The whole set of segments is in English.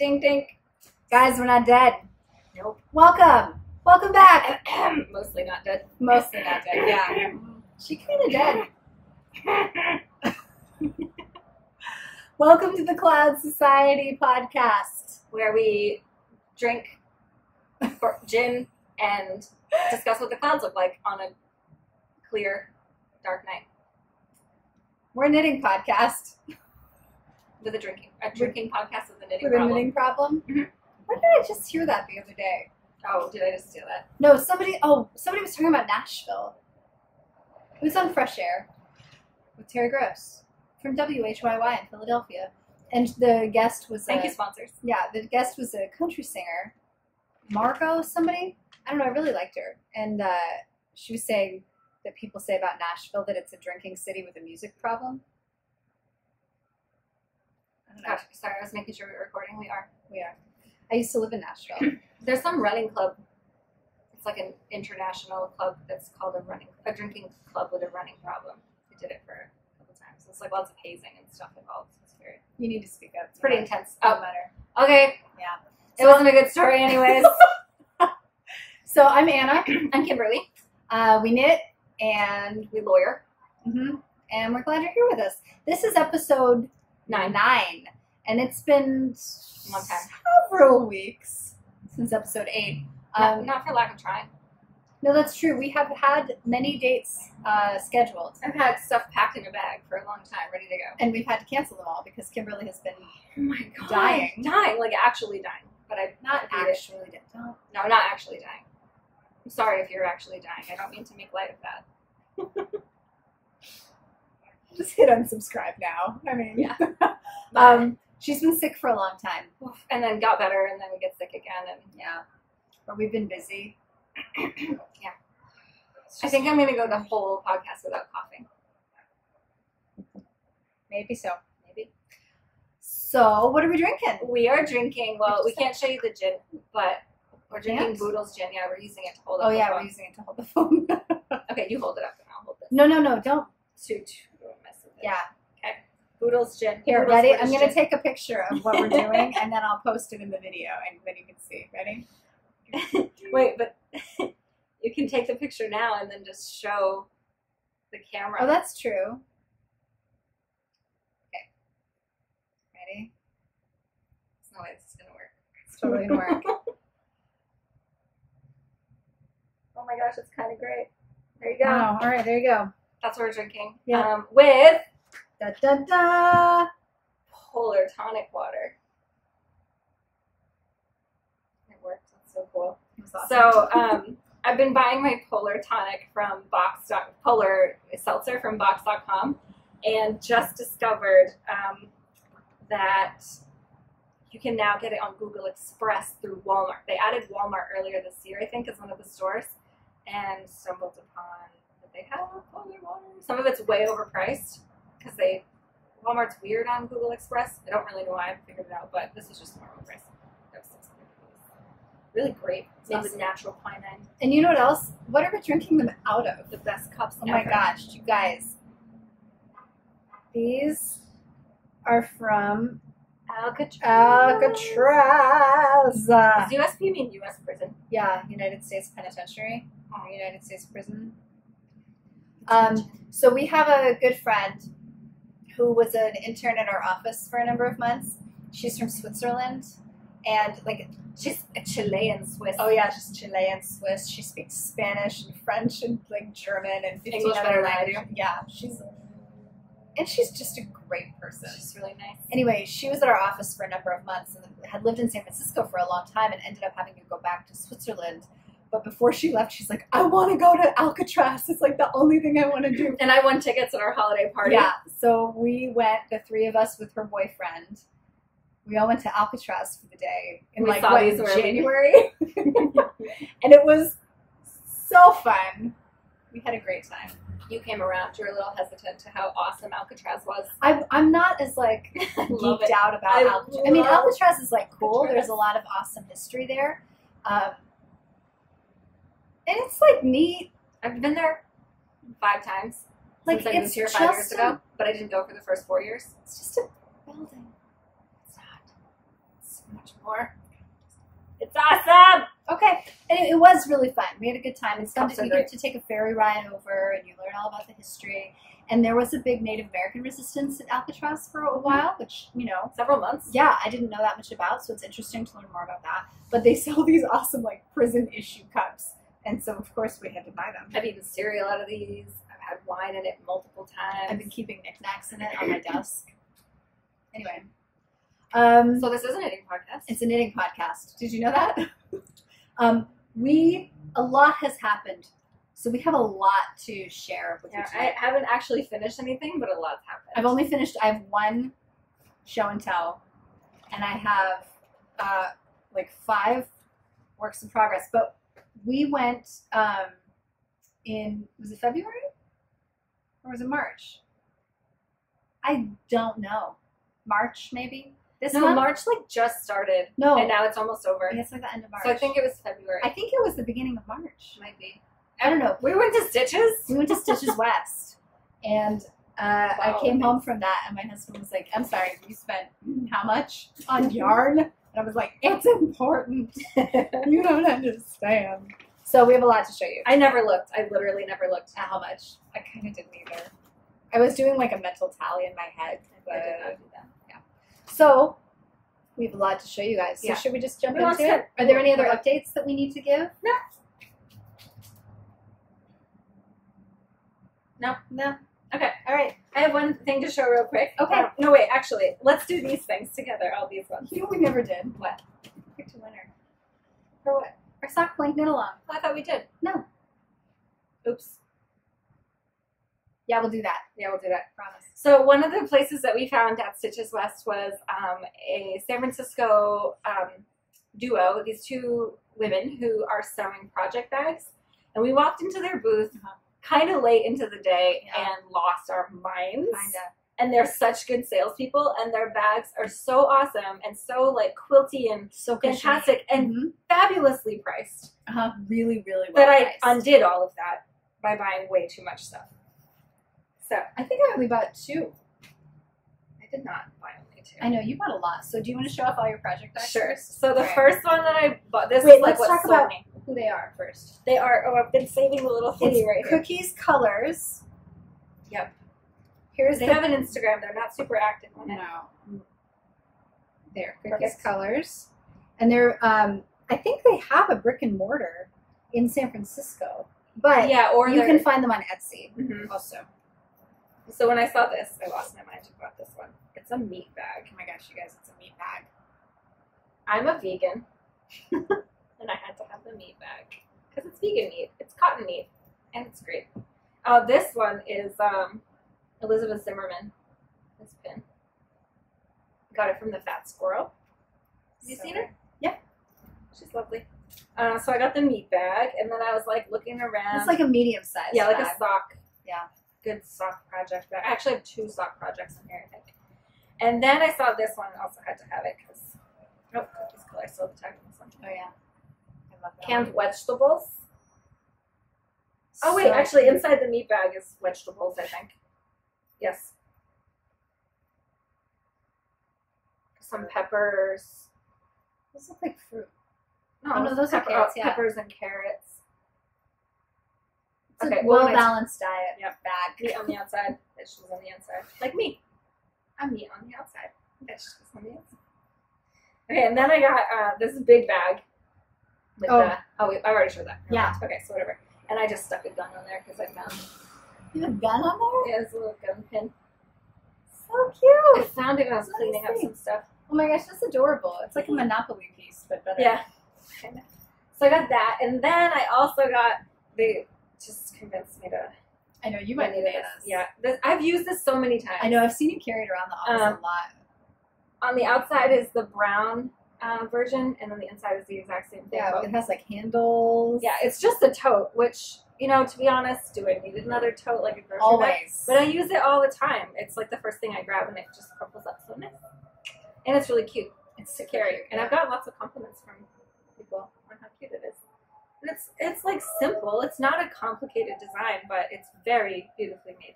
Dink, dink. Guys, we're not dead. Nope. Welcome. Welcome back. Mostly not dead. Mostly not dead, yeah. She kind of dead. Welcome to the Cloud Society podcast, where we drink gin and discuss what the clouds look like on a clear, dark night. We're a knitting podcast. With a drinking podcast with a knitting with problem. A knitting problem? Mm-hmm. When did I just hear that the other day? Oh, did I just do that? No, somebody was talking about Nashville. It was on Fresh Air with Terry Gross from WHYY in Philadelphia. And the guest was Thank you, sponsors. Yeah, the guest was a country singer. Margot somebody? I don't know, I really liked her. And she was saying that people say about Nashville that it's a drinking city with a music problem. I don't know. Gosh, sorry, I was making sure we were recording. We are. We are. I used to live in Nashville. There's some running club. It's like an international club that's called a drinking club with a running problem. I did it for a couple times. It's like lots of hazing and stuff involved. It's very. You need to speak up. It's pretty intense. Oh, matter. Okay. Yeah. It wasn't a good story, anyways. So I'm Anna. I'm Kimberly. We knit and we lawyer. And we're glad you're here with us. This is episode 9. And it's been a long time. Several weeks since episode 8. Not for lack of trying. No, that's true. We have had many dates scheduled. I've had stuff packed in a bag for a long time, ready to go. And we've had to cancel them all because Kimberly has been dying. Dying, like actually dying. But I'm not actually dying. No, not actually dying. I'm sorry if you're actually dying. I don't mean to make light of that. Just hit unsubscribe now. I mean, yeah. She's been sick for a long time. And then got better, and then we get sick again. And yeah. But we've been busy. Yeah. I think I'm going to go the whole podcast without coughing. Maybe so. Maybe. So, what are we drinking? We are drinking, well, we can't show you the gin, but we're drinking Boodle's gin. Yeah, we're using it to hold up the phone. We're using it to hold the phone. Okay, you hold it up and I'll hold this. No, don't. Don't mess with it. Yeah. Okay. Boodle's gin. Here, ready? I'm going to take a picture of what we're doing, and then I'll post it in the video, and then you can see. Ready? Wait, but you can take the picture now and then just show the camera. Oh, that's true. Okay. Ready? There's no way this is going to work. It's totally going to work. Oh my gosh, it's kind of great. There you go. Oh, all right, there you go. That's what we're drinking. Yeah. With da polar tonic water. It worked. That's so cool. It was awesome. So I've been buying my polar tonic from polar seltzer from box.com, and just discovered that you can now get it on Google Express through Walmart. They added Walmart earlier this year, I think, as one of the stores, and stumbled upon that they have polar water. Some of it's way overpriced because Walmart's weird on Google Express. I don't really know why. I figured it out, but this was just normal price. That was $600. Really great. It's made with natural quinine. And you know what else? What are we drinking them out of? The best cups ever. Oh my gosh, you guys. These are from Alcatraz. Does USP mean U.S. prison? Yeah, United States Penitentiary. Or United States Prison. So we have a good friend who was an intern at our office for a number of months. She's from Switzerland. And she's a Chilean Swiss. Oh yeah, she's Chilean Swiss. She speaks Spanish and French and German and 15 English other better than I do. Yeah, she's just a great person. She's really nice. Anyway, she was at our office for a number of months and had lived in San Francisco for a long time and ended up having to go back to Switzerland. But before she left, she's like, I want to go to Alcatraz. It's like the only thing I want to do. And I won tickets at our holiday party. Yeah, so we went, the three of us with her boyfriend. We all went to Alcatraz for the day in January. And it was so fun. We had a great time. You came around. You were a little hesitant to how awesome Alcatraz was. I'm not as geeked out about Alcatraz. I mean, Alcatraz is cool. Alcatraz. There's a lot of awesome history there. And it's neat. I've been there 5 times since I moved here 5 years ago, but I didn't go for the first 4 years. It's just a building. It's not. It's much more. It's awesome! Okay, and it was really fun. We had a good time. It's fun So you get to take a ferry ride over, and you learn all about the history. And there was a big Native American resistance at Alcatraz for a while, which, you know. Several months. Yeah, I didn't know that much about, so it's interesting to learn more about that. But they sell these awesome, like, prison-issue cups. And so, of course, we had to buy them. I've eaten cereal out of these. I've had wine in it multiple times. I've been keeping knickknacks in it on my desk. Anyway. So this is a knitting podcast. It's a knitting podcast. Did you know that? A lot has happened. So we have a lot to share with you tonight. I haven't actually finished anything, but a lot's happened. I have one show and tell, and I have like 5 works in progress. But we went was it February? Or was it March? I don't know. March, maybe? This month? March like just started. No. And now it's almost over. It's like the end of March. So I think it was February. I think it was the beginning of March. Might be. I don't know. We went to Stitches? We went to Stitches West. And I came home from that, and my husband was like, I'm sorry, you spent how much on yarn? And I was like, it's important. You don't understand. So we have a lot to show you. I never looked. I literally never looked At how much? I kind of didn't either. I was doing like a mental tally in my head. I did not do that. So we have a lot to show you guys. So Yeah. should we just jump Let's into do it? it. Are there any other Cool. updates that we need to give? No. Okay. All right. I have one thing to show real quick. Okay. No, wait. Actually, let's do these things together. All these ones. You know what we never did? What? Picked a winner. For what? Our sock blank knit along. Oh, I thought we did. No. Oops. Yeah, we'll do that. Yeah, we'll do that. Promise. So one of the places that we found at Stitches West was a San Francisco duo, these 2 women who are sewing project bags. And we walked into their booth kind of late into the day and lost our minds. Kinda. And they're such good salespeople, and their bags are so awesome and so like quilty and So cushy. fantastic and fabulously priced. Really, really well That I priced. undid all of that by buying way too much stuff. So I think I only bought 2. I did not buy only 2. I know, you bought a lot. So do you want to show off all your project bags Sure. first? So the Okay. first one that I bought, this Wait, is like let's what talk sold about me. who they are first. They are. Oh, I've been saving the little hoodie right here. Cookies Colors. Yep. Here's They the have an Instagram. They're not super active on it. No. There, Cookies Perfect. Colors. And they're, I think they have a brick and mortar in San Francisco. But Yeah, or you they're- can find them on Etsy Mhm. also. So when I saw this, I lost my mind to bought this one. It's a meat bag. Oh my gosh, you guys, it's a meat bag. I'm a vegan, and I had to have the meat bag because it's vegan meat. It's cotton meat, and it's great. This one is Elizabeth Zimmerman. This pin. Got it from the Fat Squirrel. Have you seen her? Yeah. She's lovely. So I got the meat bag, and then I was like looking around. It's like a medium size. yeah, like bag. a sock. Yeah. Good sock project bag. I actually have 2 sock projects in here, I think. And then I saw this one and also had to have it because Cookies Color. I still have the tag on this one. Oh yeah. I love that. Canned vegetables. Oh wait, actually inside the meat bag is vegetables, I think. Yes. Some peppers. Those look like fruit. No, those are carrots, yeah. peppers and carrots. It's Okay, a well, well-balanced diet Yep. bag. Meat on the outside, vegetables on the inside. Like me. I'm meat on the outside, vegetables on the inside. Okay, and then I got this big bag. With I've already showed that. Yeah. Okay, so whatever. And I just stuck a gun on there because I found You have a gun on there? it has a little gun pin. So I cute. found it when I was That's cleaning up nice. some stuff. Oh my gosh, that's adorable. It's like a Monopoly piece, but better. Yeah. Kinda. So I got that, and then I also got, they just convinced me to. I know, you I might needed need this. this. Yeah, I've used this so many times. I know, I've seen you carry it around the office a lot. On the outside is the brown version, and then the inside is the exact same thing. Yeah, it has like handles. Yeah, it's just a tote, which, you know, to be honest, do I need another tote like a grocery bag? Always. But I use it all the time. It's like the first thing I grab, and it just crumples up so nice. And it's really cute. It's to carry. And I've gotten lots of compliments from people on how cute it is. And it's like simple. It's not a complicated design, but it's very beautifully made.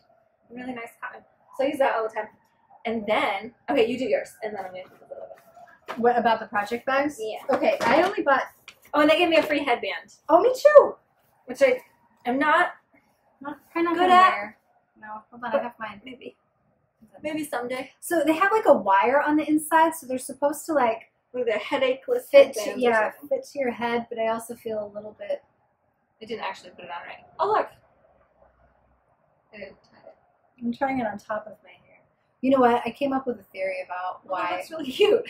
Really nice cotton. So I use that all the time. And then, okay, you do yours, and then I'm going to do a little bit. What about the project bags? Yeah. Okay, I only bought. Oh, and they gave me a free headband. Oh, me too. Which I am not Kind of good at. wear. No, hold on, I have mine. Maybe someday. So they have like a wire on the inside, so they're supposed to like With a headacheless fit headband. fit to your head, but I also feel a little bit. I didn't actually put it on right. Oh look. I didn't tie it. I'm trying it on top of my hair. You know what? I came up with a theory about why. Oh, that's really cute.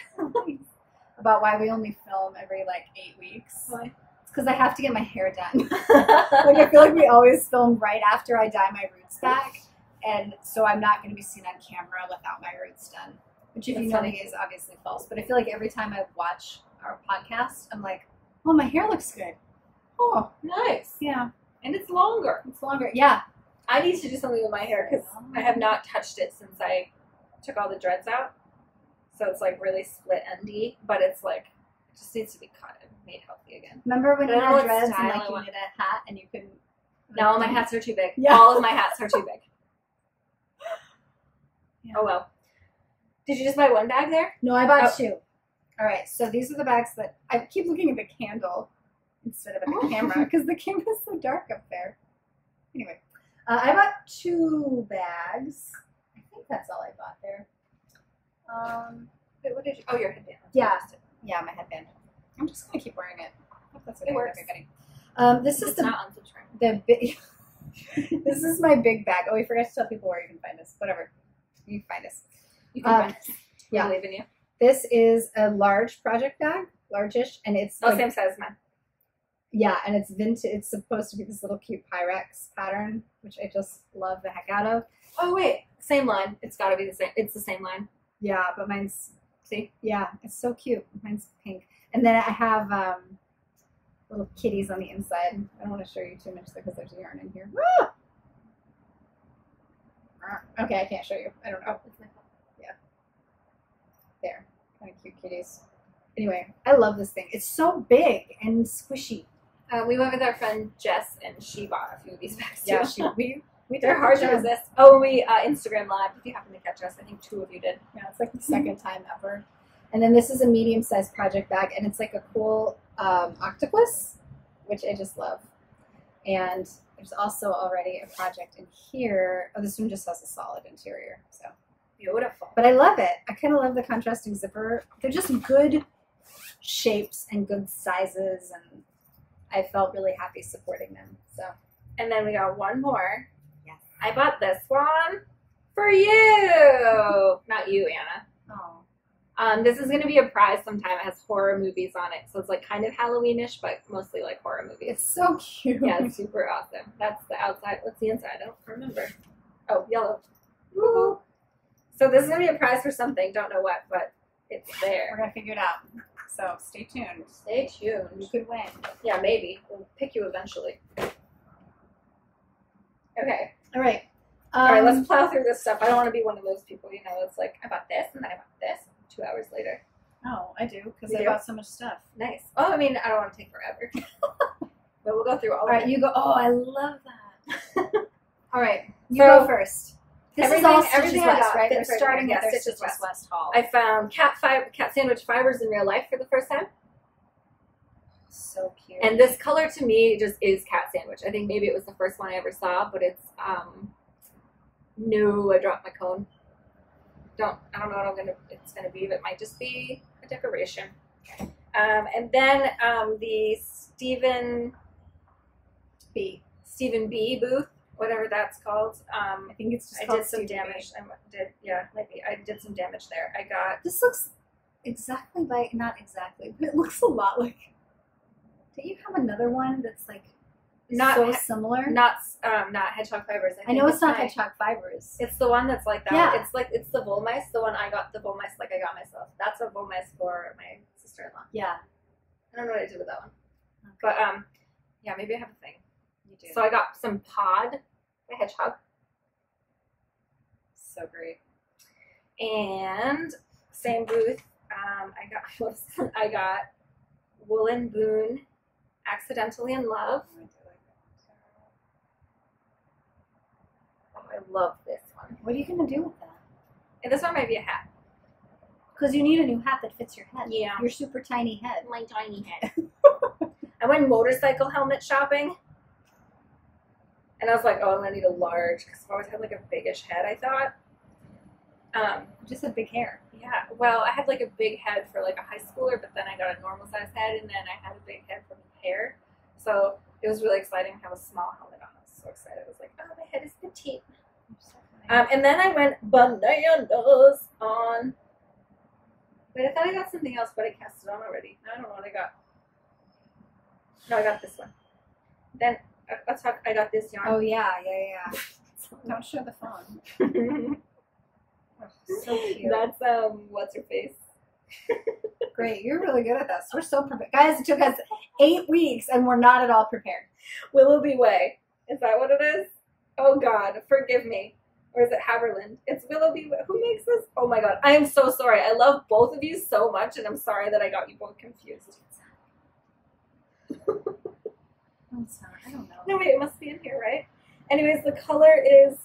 About why we only film every like 8 weeks. Why? It's because I have to get my hair done. Like I feel like we always film right after I dye my roots back, and so I'm not going to be seen on camera without my roots done. Which, if you know me, is obviously false. But I feel like every time I watch our podcast, I'm like, oh, my hair looks good. Oh, Nice. yeah. And it's longer. It's longer. Yeah. I need to do something with my hair because I have not touched it since I took all the dreads out. So it's like really split endy, but it's like, it just needs to be cut and made healthy again. Remember when I you don't know had what dreads and style like I you want. did a hat and you couldn't? No, all my hats are too big. Yeah. All of my hats are too big. Yeah. Oh well. Did you just buy one bag there? No, I bought 2. All right, so these are the bags that I keep looking at the candle instead of at the camera because the camera's so dark up there. Anyway, I bought 2 bags. I think that's all I bought there. Wait, what did you? Oh, your headband. Yeah, my headband. I'm just gonna keep wearing it. I hope that's okay with works. everybody. This is It's the not unsubscribed. big. This is my big bag. Oh, we forgot to tell people where you can find us. Whatever, you can find us. You can find it. Yeah. I believe in you. This is a large project bag, largish, and it's Oh, like, same size as mine. yeah, and it's vintage. It's supposed to be this little cute Pyrex pattern, which I just love the heck out of. Oh wait, same line. It's got to be the same. It's the same line. Yeah, but mine's, See? yeah, it's so cute. Mine's pink, and then I have little kitties on the inside. I don't want to show you too much because there's yarn in here. Ah! Okay, I can't show you. I don't know. Yeah, there, kind of cute kitties. Anyway, I love this thing. It's so big and squishy. We went with our friend Jess, and she bought a few of these bags too. Yeah, we They're did hard to good. resist. Oh, we Instagram live. If you happen to catch us, I think 2 of you did. Yeah, it's like the second time ever. And then this is a medium-sized project bag, and it's like a cool octopus, which I just love. And there's also already a project in here. Oh, this one just has a solid interior, so Beautiful. but I love it. I kind of love the contrasting zipper. They're just good shapes and good sizes, and I felt really happy supporting them. So And then we got one more. yes. I bought this one for you. Not you, Anna. Oh. This is going to be a prize sometime. It has horror movies on it. So it's like kind of Halloweenish, but mostly like horror movies. It's so cute. Yeah, it's super awesome. That's the outside. What's the inside? I don't remember. Oh, yellow. Woo-hoo. So this is going to be a prize for something. Don't know what, but it's We're there. gonna figure it out. So stay tuned. Stay tuned. You could win. Yeah, maybe. We'll pick you eventually. Okay. All right. All right, let's plow through this stuff. I don't want to be one of those people, you know, it's like, I bought this, and then I bought this 2 hours later. Oh, I do because You I do? bought so much stuff. Nice. Oh, I mean, I don't want to take forever. But we'll go through all All right, of it. you go. Oh, I love that. All right, you So, go first. This everything- is all Stitches everything I West, got right? fits They're right starting there. at Yeah, their Stitches Stitches West haul. I found cat sandwich fibers in real life for the first time. So cute. And this color to me just is cat sandwich. I think maybe it was the first one I ever saw, but it's, no, I dropped my cone. I don't know what it's gonna be, but it might just be a decoration. And then the Stephen B booth, whatever that's called. I think it's just I called did some Stevie damage. B. Maybe I did some damage there. I got This looks exactly like, not exactly, but it looks a lot like. Don't you have another one that's like so similar? not Hedgehog Fibres. I know it's not Hedgehog Fibres. It's the one that's like that. Yeah. It's the Volmice. The one I got, the Volmice like I got myself. That's a Volmice for my sister-in-law. Yeah, I don't know what I did with that one, okay. but yeah, maybe I have a thing. You do. So I got some Pod by Hedgehog, so great. and same booth. I got Woolen Boon, Accidentally in Love. Oh, I love this one. What are you gonna do with that? And this one might be a hat. Because you need a new hat that fits your head. Yeah. Your super tiny head. My tiny head. I went motorcycle helmet shopping. And I was like, oh, I'm going to need a large. Because I've always had like a biggish head, I thought. Just a big hair. Yeah. Well, I had like a big head for like a high schooler, but then I got a normal size head. And then I had a big head for my hair. So it was really exciting to have a small helmet on. I was so excited. I was like, oh, my head is petite. And then I went bananas on. Wait, I thought I got something else, but I cast it on already. I don't know what I got. No, I got this one. Then I got this yarn. Oh yeah. Don't show the phone. Oh, so cute. That's what's her face? Great, you're really good at this. We're so prepared, guys. It took us 8 weeks, and we're not at all prepared. Willoughby Way. Is that what it is? Oh God, forgive me. Or is it Havirland? It's Willoughby Way. Who makes this? Oh my God, I am so sorry. I love both of you so much, and I'm sorry that I got you both confused. I'm sorry, I don't know. No, wait, it must be in here, right? Anyways, the color is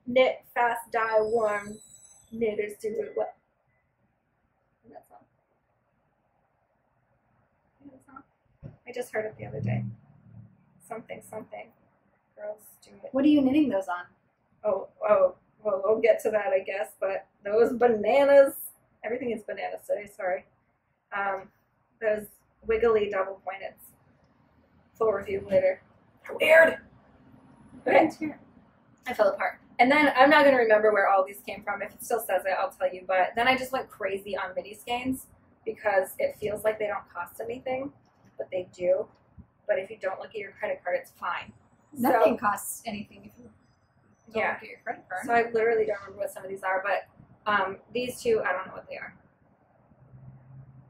knit, fast, dye, warm, knitters do it well. And that's all. I just heard it the other day. Something. Girls do it. What are you knitting those on? Oh, well, we'll get to that, I guess, but those bananas, everything is bananas today, sorry. Those wiggly double pointed. Full review later. Weird! Okay. I fell apart. And then I'm not going to remember where all these came from. If it still says it, I'll tell you. But then I just went crazy on mini skeins because it feels like they don't cost anything, but they do. But if you don't look at your credit card, it's fine. Nothing costs anything if you don't look at your credit card. So I literally don't remember what some of these are, but these two, I don't know what they are.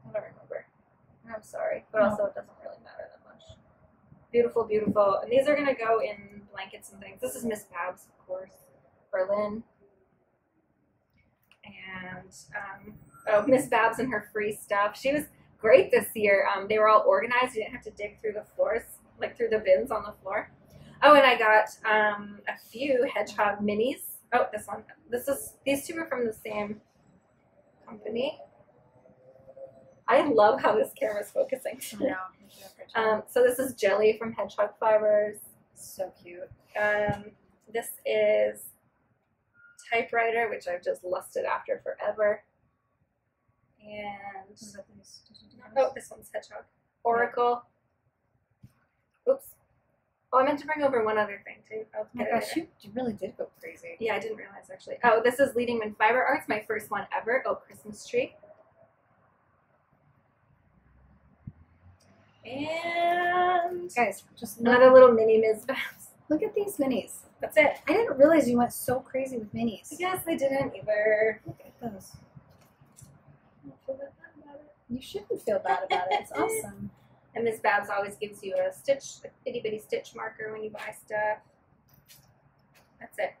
I don't remember. I'm sorry, but also it doesn't really matter that much. Beautiful, beautiful. And these are going to go in blankets and things. This is Miss Babs, of course. Berlin. And Miss Babs and her free stuff. She was great this year. They were all organized. You didn't have to dig through the floors, like through the bins on the floor. Oh, and I got a few Hedgehog minis. Oh, this one. These two are from the same company. I love how this camera's focusing. No. So this is Jelly from Hedgehog Fibres. So cute. This is Typewriter, which I've just lusted after forever. And oh, this one's Hedgehog. Oracle. Oops. Oh, I meant to bring over one other thing too. Oh my gosh, you really did go crazy. Yeah, I didn't realize actually. Oh, this is Leading in Fiber Arts, my first one ever. Oh, Christmas tree. And guys, just another little mini Ms. Babs. Look at these minis. That's it. I didn't realize you went so crazy with minis. Yes, I didn't either. Look at those. You shouldn't feel bad about it. It's awesome. And Ms. Babs always gives you a itty bitty stitch marker when you buy stuff. That's it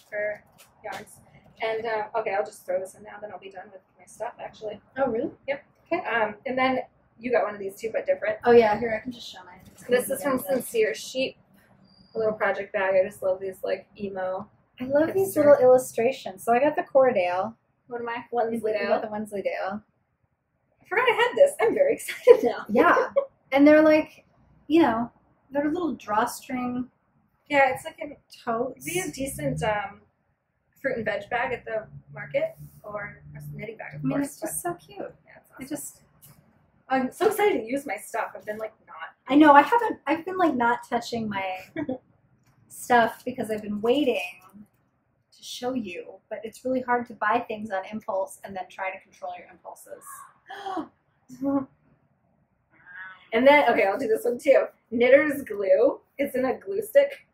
for yarns. And okay, I'll just throw this in now. Then I'll be done with my stuff. Actually. Oh really? Yep. Okay. And then you got one of these too, but different. Oh yeah, here I can just show mine. This is from Sincere Sheep. A little project bag. I just love these like emo. I love these little illustrations. So I got the Cordale. What am I? Wensleydale. I got the Wensleydale. I forgot I had this. I'm very excited now. Yeah. And they're like, you know, they're a little drawstring. Yeah, it's like a totes. It'd be a decent fruit and veg bag at the market or a knitting bag, of course. It's just so cute. Yeah, it's awesome. I'm so excited to use my stuff. I've been like not. I know. I've been like not touching my stuff because I've been waiting to show you. But it's really hard to buy things on impulse and then try to control your impulses. And then, okay, I'll do this one too. Knitter's Glue. It's in a glue stick.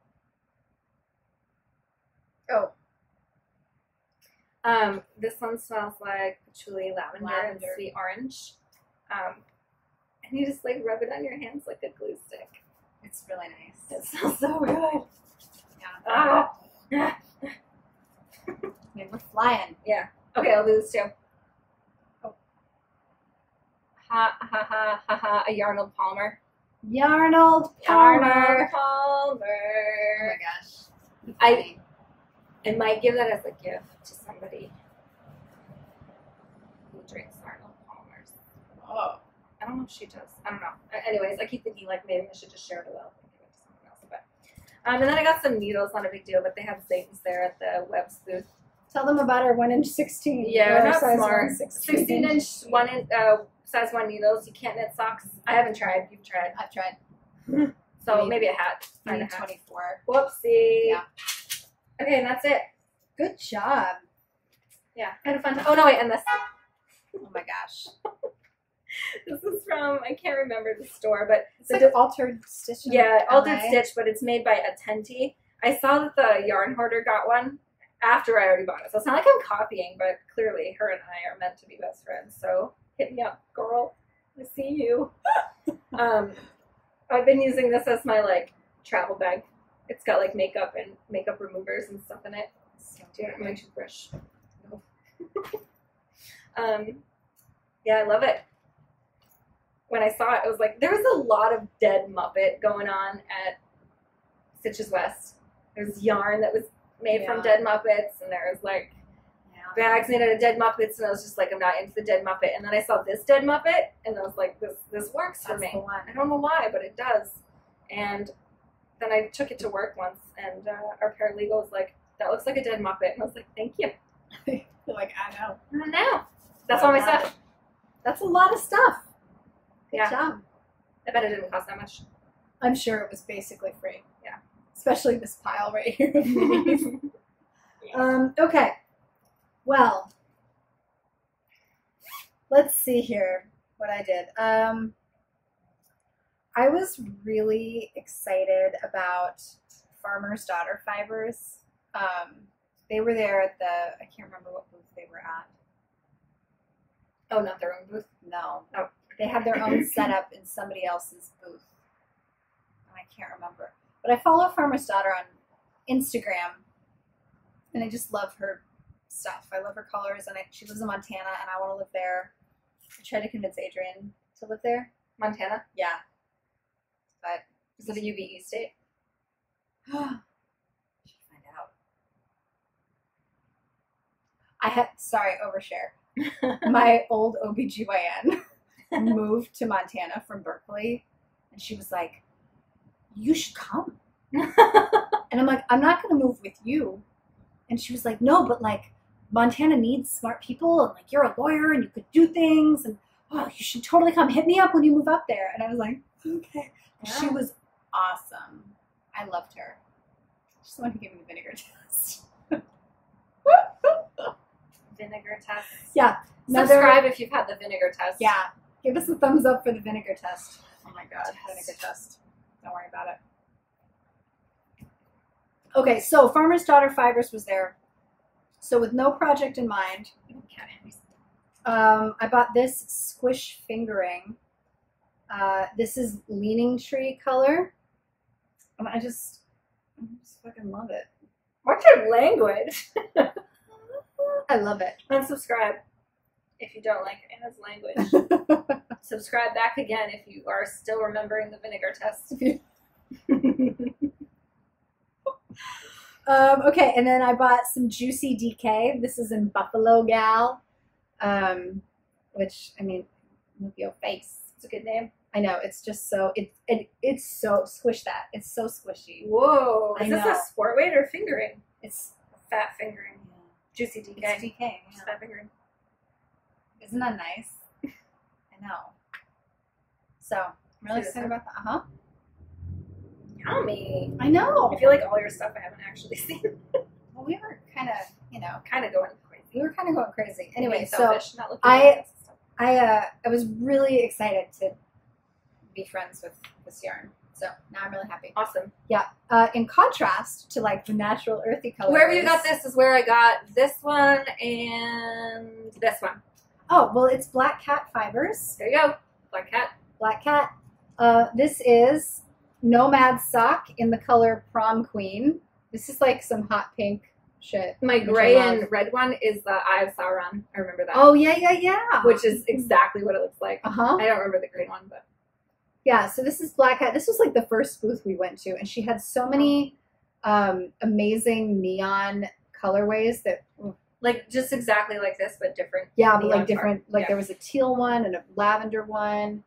Oh. This one smells like patchouli, lavender, and sweet orange. And you just like rub it on your hands like a glue stick. It's really nice. It smells so good. Yeah. I mean, we're flying. Yeah. Okay, I'll do this too. Oh. A Yarnold Palmer. Yarnold Palmer. Palmer. Oh my gosh. I might give that as a gift to somebody. Oh. I don't know if she does. I don't know. Anyways, I keep thinking like maybe I should just share it well and give it to someone else. But and then I got some needles, not a big deal, but they have things there at the Webb's booth. Tell them about our 1" 16. Yeah, not size smart. 16 size 1 needles. You can't knit socks. I haven't tried. You've tried. I've tried. So maybe a hat. I need 24. Whoopsie. Yeah. Okay, and that's it. Good job. Yeah, I had a fun time. Oh no, wait, and this. Oh my gosh. This is from, I can't remember the store, but it's like Altered Stitch. Yeah, Altered Stitch, but it's made by Attenti. I saw that the Yarn Hoarder got one after I already bought it, so it's not like I'm copying, but clearly her and I are meant to be best friends. So hit me up, girl. I see you. I've been using this as my like travel bag. It's got like makeup and makeup removers and stuff in it. So do you want my toothbrush? No. Yeah, I love it. When I saw it, I was like, there was a lot of dead Muppet going on at Stitches West. There's yarn that was made from dead Muppets, and there was like bags made out of dead Muppets, and I was just like, I'm not into the dead Muppet. And then I saw this dead Muppet, and I was like, this works for me. I don't know why, but it does. And then I took it to work once, and our paralegal was like, that looks like a dead Muppet. And I was like, thank you. You're like, I know. I know. That's all my stuff. That's a lot of stuff. Good job. I bet it didn't cost that much. I'm sure it was basically free. Yeah. Especially this pile right here. Okay. Well, let's see here what I did. I was really excited about Farmer's Daughter Fibres. They were there at the, I can't remember what booth they were at. Oh, not their own booth? No. Oh. They had their own setup in somebody else's booth. I can't remember. But I follow Farmer's Daughter on Instagram, and I just love her stuff. I love her colors, and she lives in Montana, and I want to live there. I tried to convince Adrian to live there. Montana? Yeah. But is it a UBE state? Should find out. I had, sorry, overshare. My old OBGYN moved to Montana from Berkeley, and she was like, you should come. And I'm like, I'm not going to move with you. And she was like, no, but like Montana needs smart people, and like you're a lawyer and you could do things, and oh, you should totally come. Hit me up when you move up there. And I was like, okay. Yeah. She was awesome. I loved her. She's the one who gave me the vinegar test. Vinegar test. Yeah. Subscribe if you've had the vinegar test. Yeah. Give us a thumbs up for the vinegar test. Oh my God, vinegar test. Don't worry about it. Okay, so Farmer's Daughter Fibres was there. So with no project in mind, I bought this squish fingering. This is Leaning Tree color. And I just fucking love it. What's your language? I love it. Unsubscribe if you don't like Anna's language. Subscribe back again if you are still remembering the vinegar test. Okay, and then I bought some Juicy DK. This is in Buffalo Gal, which, I mean, look your face. It's a good name. I know, it's just so, it's so, squish that. It's so squishy. Whoa. Is this a sport weight or fingering? It's fat fingering. Yeah. Juicy DK. It's DK, yeah. It's fat fingering. Isn't that nice? I know. So, I'm really excited about that. Uh-huh. Yummy. I know. I feel like all your stuff I haven't actually seen. Well, we were kind of, kind of going crazy. We were kind of going crazy. Anyway, selfish, so not looking I was really excited to be friends with this yarn. So now I'm really happy. Awesome. Yeah. In contrast to like the natural earthy colors. Wherever you got this is where I got this one and this one. Oh, well, it's Black Cat Fibres. There you go. Black Cat. Black Cat. This is Nomad Sock in the color Prom Queen. This is like some hot pink shit. My gray and red one is the Eye of Sauron. I remember that. Oh, yeah. Which is exactly what it looks like. Uh-huh. I don't remember the green one, but. Yeah, so this is Black Cat. This was like the first booth we went to, and she had so many amazing neon colorways that Like just exactly like this, but different. Yeah, but like different. Like there was a teal one and a lavender one,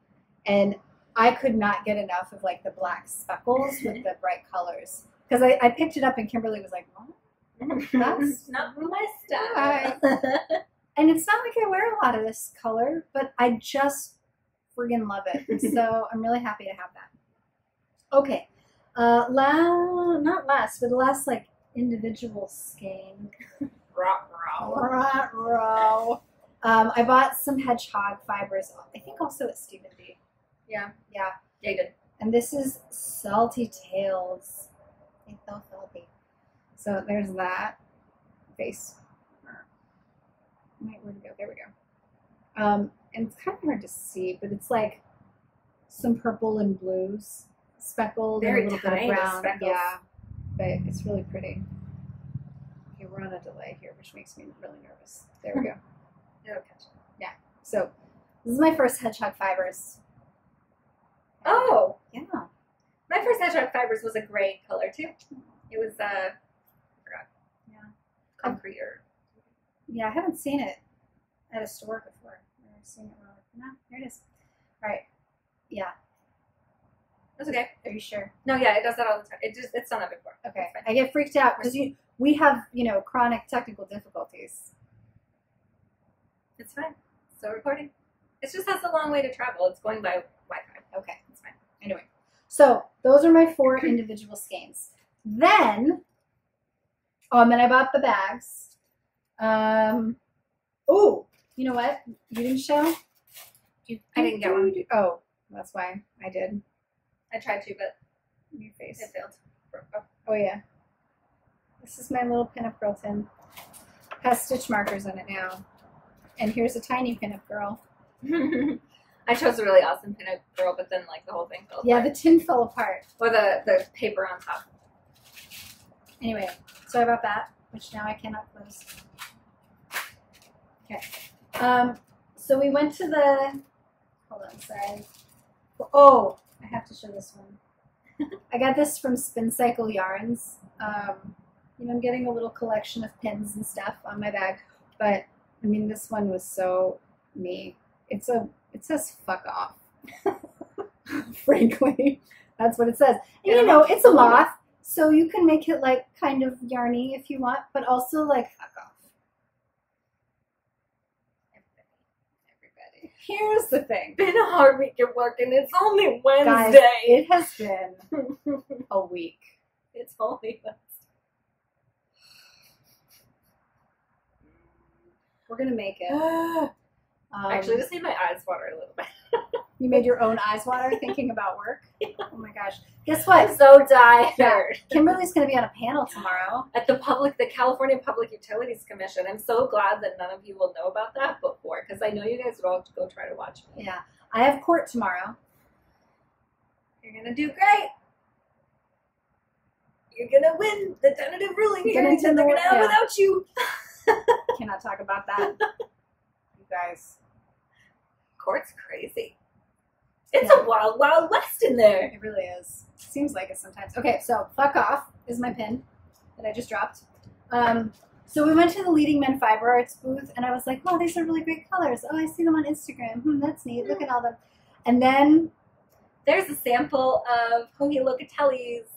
and I could not get enough of like the black speckles with the bright colors because I picked it up and Kimberly was like, "What? That's not my style." And it's not like I wear a lot of this color, but I just friggin' love it. So I'm really happy to have that. Okay, not last, but the last like individual skein. I bought some Hedgehog Fibres. I think also at Stephen B. Yeah, they did. And this is Salty Tails. It's so salty. So there's that face. Where'd it go? There we go. And it's kind of hard to see, but it's like some purple and blues speckled and a little bit of brown. Speckles. Yeah, but it's really pretty. Okay, we're on a delay here, which makes me really nervous. There we go. It'll catch it. Yeah. So this is my first Hedgehog Fibres. Oh, yeah. My first Hedgehog Fibres was a gray color too. It was I forgot. Yeah. Concrete or. Yeah, I haven't seen it at a store before. I've seen it wrong. No, here it is. All right. Yeah. That's okay. Are you sure? No, yeah, it does that all the time. It's done that before. Okay. I get freaked out because we have, chronic technical difficulties. It's fine. Still recording. It just has a long way to travel. It's going by Wi-Fi. Okay. It's fine. Anyway. So those are my 4 individual skeins. Then and then I bought the bags. Oh, you know what? You didn't show? I didn't get one. Oh, that's why I did. I tried to, but your face. It failed. Oh yeah. This is my little pinup girl tin. Has stitch markers on it now. And here's a tiny pinup girl. I chose a really awesome pinup girl, but then like the whole thing fell apart. Yeah, the tin fell apart. Or the paper on top. Anyway, so I bought that, which now I cannot close. Okay. So we went to the, hold on, sorry. Oh, I have to show this one. I got this from Spincycle Yarns. I'm getting a little collection of pins and stuff on my bag, but I mean, this one was so me. It says fuck off. Frankly, that's what it says. And it's a moth, so you can make it like kind of yarny if you want, but also like fuck off. Everybody. Here's the thing. Been a hard week at work, and it's only Wednesday. Guys, it has been a week. It's only Wednesday. We're gonna make it. Actually, I just need my eyes water a little bit. You made your own eyes water thinking about work? Oh my gosh. Guess what? I'm so tired. Yeah. Kimberly's going to be on a panel tomorrow. At the California Public Utilities Commission. I'm so glad that none of you will know about that before, because I know you guys would all go try to watch me. Yeah. I have court tomorrow. You're going to do great. You're going to win the tentative ruling hearings, and they're going to have without you. Cannot talk about that. You guys. Court's crazy. It's a wild, wild west in there. It really is. Seems like it sometimes. Okay, so fuck off is my pin that I just dropped. So we went to the Leading Men Fiber Arts booth, and I was like, oh, these are really great colors. Oh, I see them on Instagram. That's neat. Look at all them. And then there's a sample of Hohi Locatelli's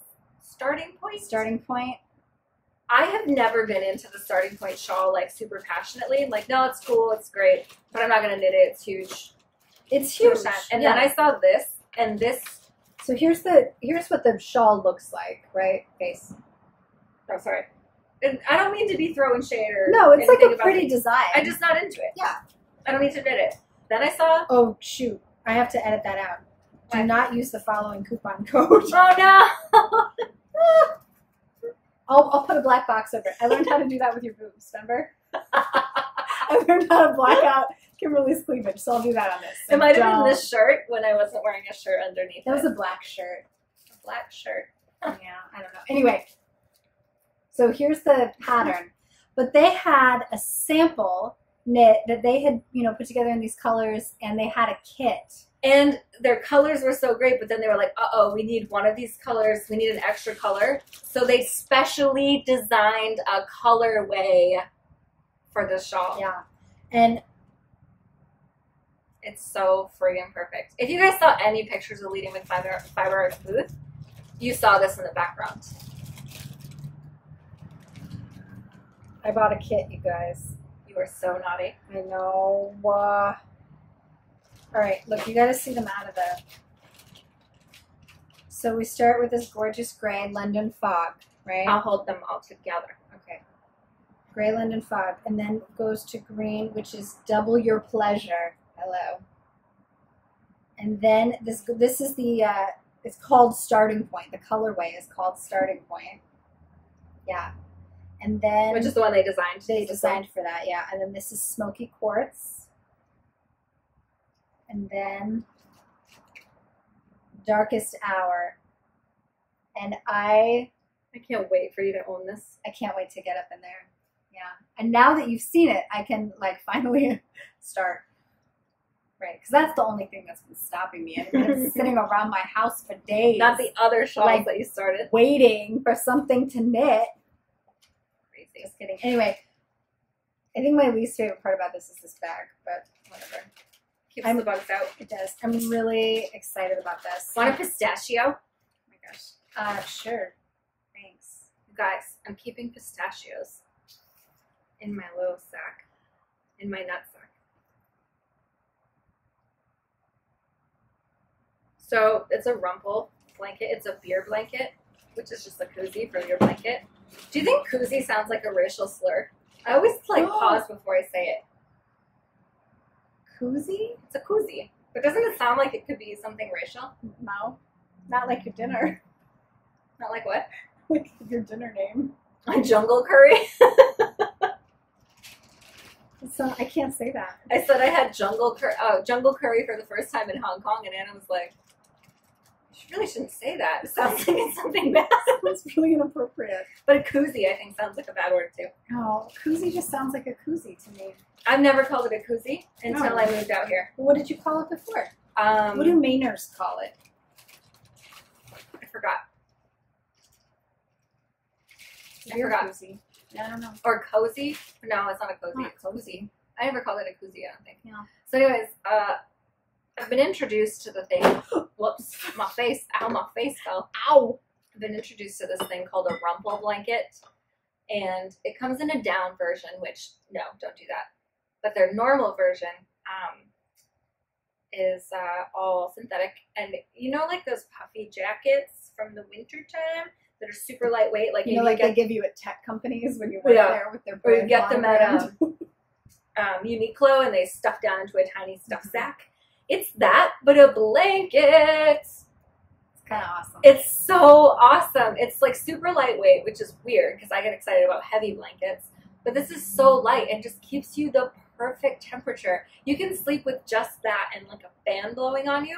Starting Point. Starting Point. I have never been into the Starting Point shawl like super passionately. I'm like, no, it's cool, it's great, but I'm not gonna knit it. It's huge. It's huge. And then I saw this, and this. So here's what the shawl looks like, right? Face. Oh, sorry. And I don't mean to be throwing shade or. No, it's like a pretty design. I'm just not into it. Yeah. I don't need to knit it. Then I saw. Oh shoot! I have to edit that out. Do not use the following coupon code. Oh no. I'll put a black box over it. I learned how to do that with your boobs, remember? I learned how to black out Kimberly's cleavage, so I'll do that on this. So it might have been this shirt when I wasn't wearing a shirt underneath. That was a black shirt. A black shirt. Yeah, I don't know. Anyway, so here's the pattern. But they had a sample knit that they had, put together in these colors, and they had a kit. And their colors were so great, but then they were like, uh-oh, we need one of these colors. We need an extra color. So they specially designed a colorway for this shawl. Yeah. And it's so friggin' perfect. If you guys saw any pictures of Leading with Fiber Art's booth, you saw this in the background. I bought a kit, you guys. You were so naughty. I know. All right, look, you got to see them out of there. So we start with this gorgeous gray London Fog, right? I'll hold them all together. Okay. Gray London Fog, and then it goes to green, which is Double Your Pleasure. Hello. And then this is the it's called Starting Point. The colorway is called Starting Point. Yeah. And then which is the one they designed. They designed for that, yeah. And then this is Smoky Quartz. And then Darkest Hour. And I can't wait for you to own this. I can't wait to get up in there. Yeah. And now that you've seen it, I can like finally start. Right, because that's the only thing that's been stopping me. I've been sitting around my house for days. Not the other shawls that you started. Waiting for something to knit. Crazy. Just kidding. Anyway, I think my least favorite part about this is this bag, but whatever. Keeps the bugs out. It does. I'm really excited about this. Want a pistachio? Oh my gosh. Sure. Thanks. You guys, I'm keeping pistachios in my little sack, in my nut sack. So it's a rumple blanket. It's a beer blanket, which is just a koozie for your blanket. Do you think koozie sounds like a racial slur? I always like pause before I say it. Koozie? It's a koozie. But doesn't it sound like it could be something racial? No. Not like your dinner. Not like what? Like your dinner name. A jungle curry? So I can't say that. I said I had jungle curry for the first time in Hong Kong, and Anna was like, "You really shouldn't say that. It sounds like it's something bad." It's really inappropriate. But a koozie, I think, sounds like a bad word too. Oh, koozie just sounds like a koozie to me. I've never called it a koozie until I moved out here. What did you call it before? What do Mainers call it? I forgot. Beer koozie. I don't know. Or cozy? No, it's not a cozy. Not cozy. I never called it a koozie, I don't think. Yeah. So anyways, I've been introduced to the thing. Whoops, my face. Ow, my face fell. Ow. I've been introduced to this thing called a rumple blanket. And it comes in a down version, which, no, don't do that. But their normal version is all synthetic. And you know, like those puffy jackets from the winter time that are super lightweight? Like, you know, like they give you at tech companies when you work there with their brand. Or you get them at Uniqlo and they stuff down into a tiny stuffed sack. It's that, but a blanket. It's kind of awesome. It's so awesome. It's like super lightweight, which is weird because I get excited about heavy blankets. But this is so light and just keeps you the perfect temperature. You can sleep with just that and like a fan blowing on you.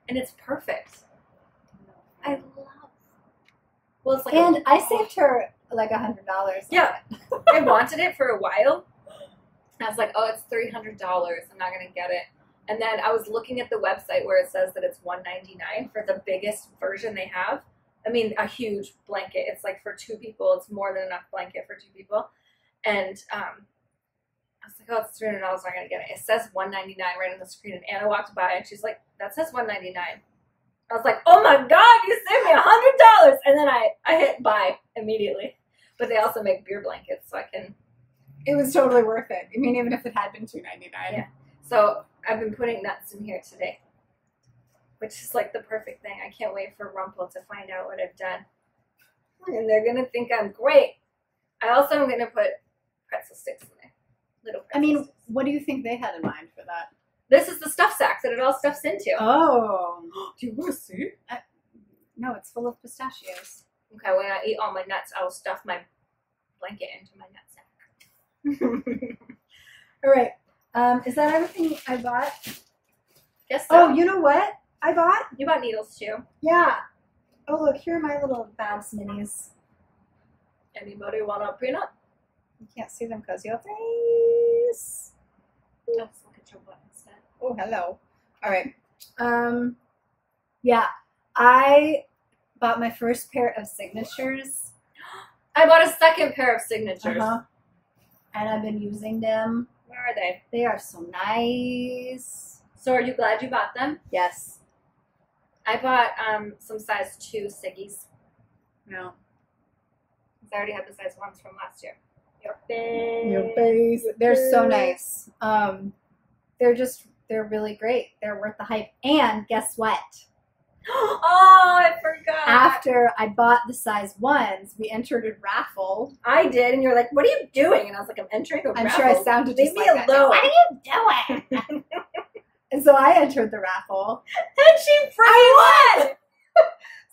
And it's perfect. I love. Well, it's like I saved her like $100. Yeah. I wanted it for a while. I was like, oh, it's $300. I'm not going to get it. And then I was looking at the website where it says that it's $199 for the biggest version they have. I mean, a huge blanket. It's like for 2 people. It's more than enough blanket for 2 people. And I was like, oh, it's $300. I'm not going to get it. It says $199 right on the screen. And Anna walked by and she's like, that says $199. I was like, oh my God, you saved me $100. And then I hit buy immediately. But they also make beer blankets, so I can. It was totally worth it. I mean, even if it had been $2.99. Yeah. So I've been putting nuts in here today, which is like the perfect thing. I can't wait for Rumple to find out what I've done. And they're going to think I'm great. I also am going to put pretzel sticks in there. Little pretzel sticks. What do you think they had in mind for that? This is the stuff sack that it all stuffs into. Oh. Do you want to see? No, it's full of pistachios. Okay, when I eat all my nuts, I will stuff my blanket into my nutsack. All right. Is that everything I bought? Guess so. Oh, you know what I bought? You bought needles too. Yeah. Oh, look, here are my little Babs minis. Anybody want a peanut? You can't see them because your face. Let's look at your butt instead. Oh, hello. All right. Yeah, I bought my first pair of signatures. I bought a second pair of signatures. and I've been using them. Where are they? They are so nice. So are you glad you bought them? Yes. I bought some size 2 Siggies. No. I already had the size 1s from last year. Your face. They're so nice. They're really great. They're worth the hype. And guess what? Oh, I forgot. After I bought the size 1s, we entered a raffle. I did, and you're like, "What are you doing?" And I was like, "I'm entering a raffle." I'm sure I sounded just Leave like me that. alone. What are you doing? And so I entered the raffle. And she freaking won!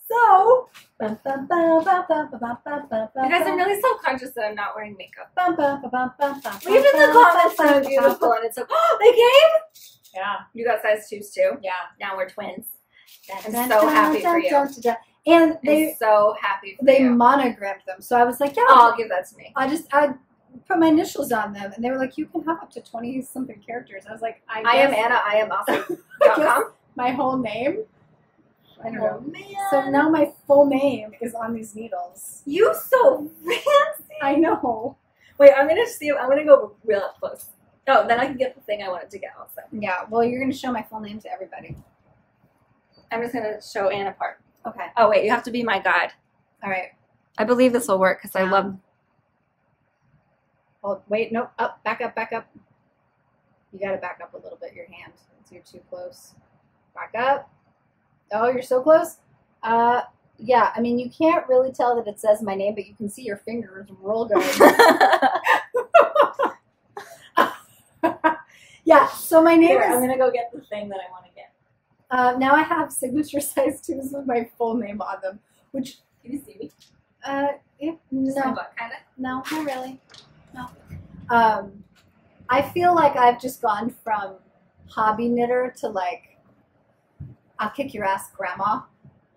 So, You guys, I'm really self-conscious that I'm not wearing makeup. Leave in the comments how beautiful, and it's like, oh, they came? Yeah. You got size 2s too? Yeah. Now we're twins. I'm so happy for you. And I'm so happy for they you. monogrammed them. So I was like, yeah, I'll give that to me. I put my initials on them, and they were like, you can have up to 20-something characters. I was like, I am Anna, I am awesome.com. My whole name. I don't know. Man. So now my full name is on these needles. You so fancy. I know. Wait, I'm gonna go real up close. Oh, then I can get the thing I wanted to get also. Yeah, well, you're going to show my full name to everybody. I'm just gonna show Anna part. Okay. Oh wait, you have to be my guide. All right. I believe this will work because I love. Oh, wait, nope. Up, back up, back up. You got to back up a little bit, your hand. You're too close. Back up. Oh, you're so close. Yeah, I mean, you can't really tell that it says my name, but you can see your fingers roll going. Yeah, so my name is... I'm going to go get the thing that I want to get. Now I have signature size 2s with my full name on them, which... Can you see me? Yeah, Just my no. butt, kind of? No, not really. No. I feel like I've just gone from hobby knitter to like, I'll kick your ass grandma.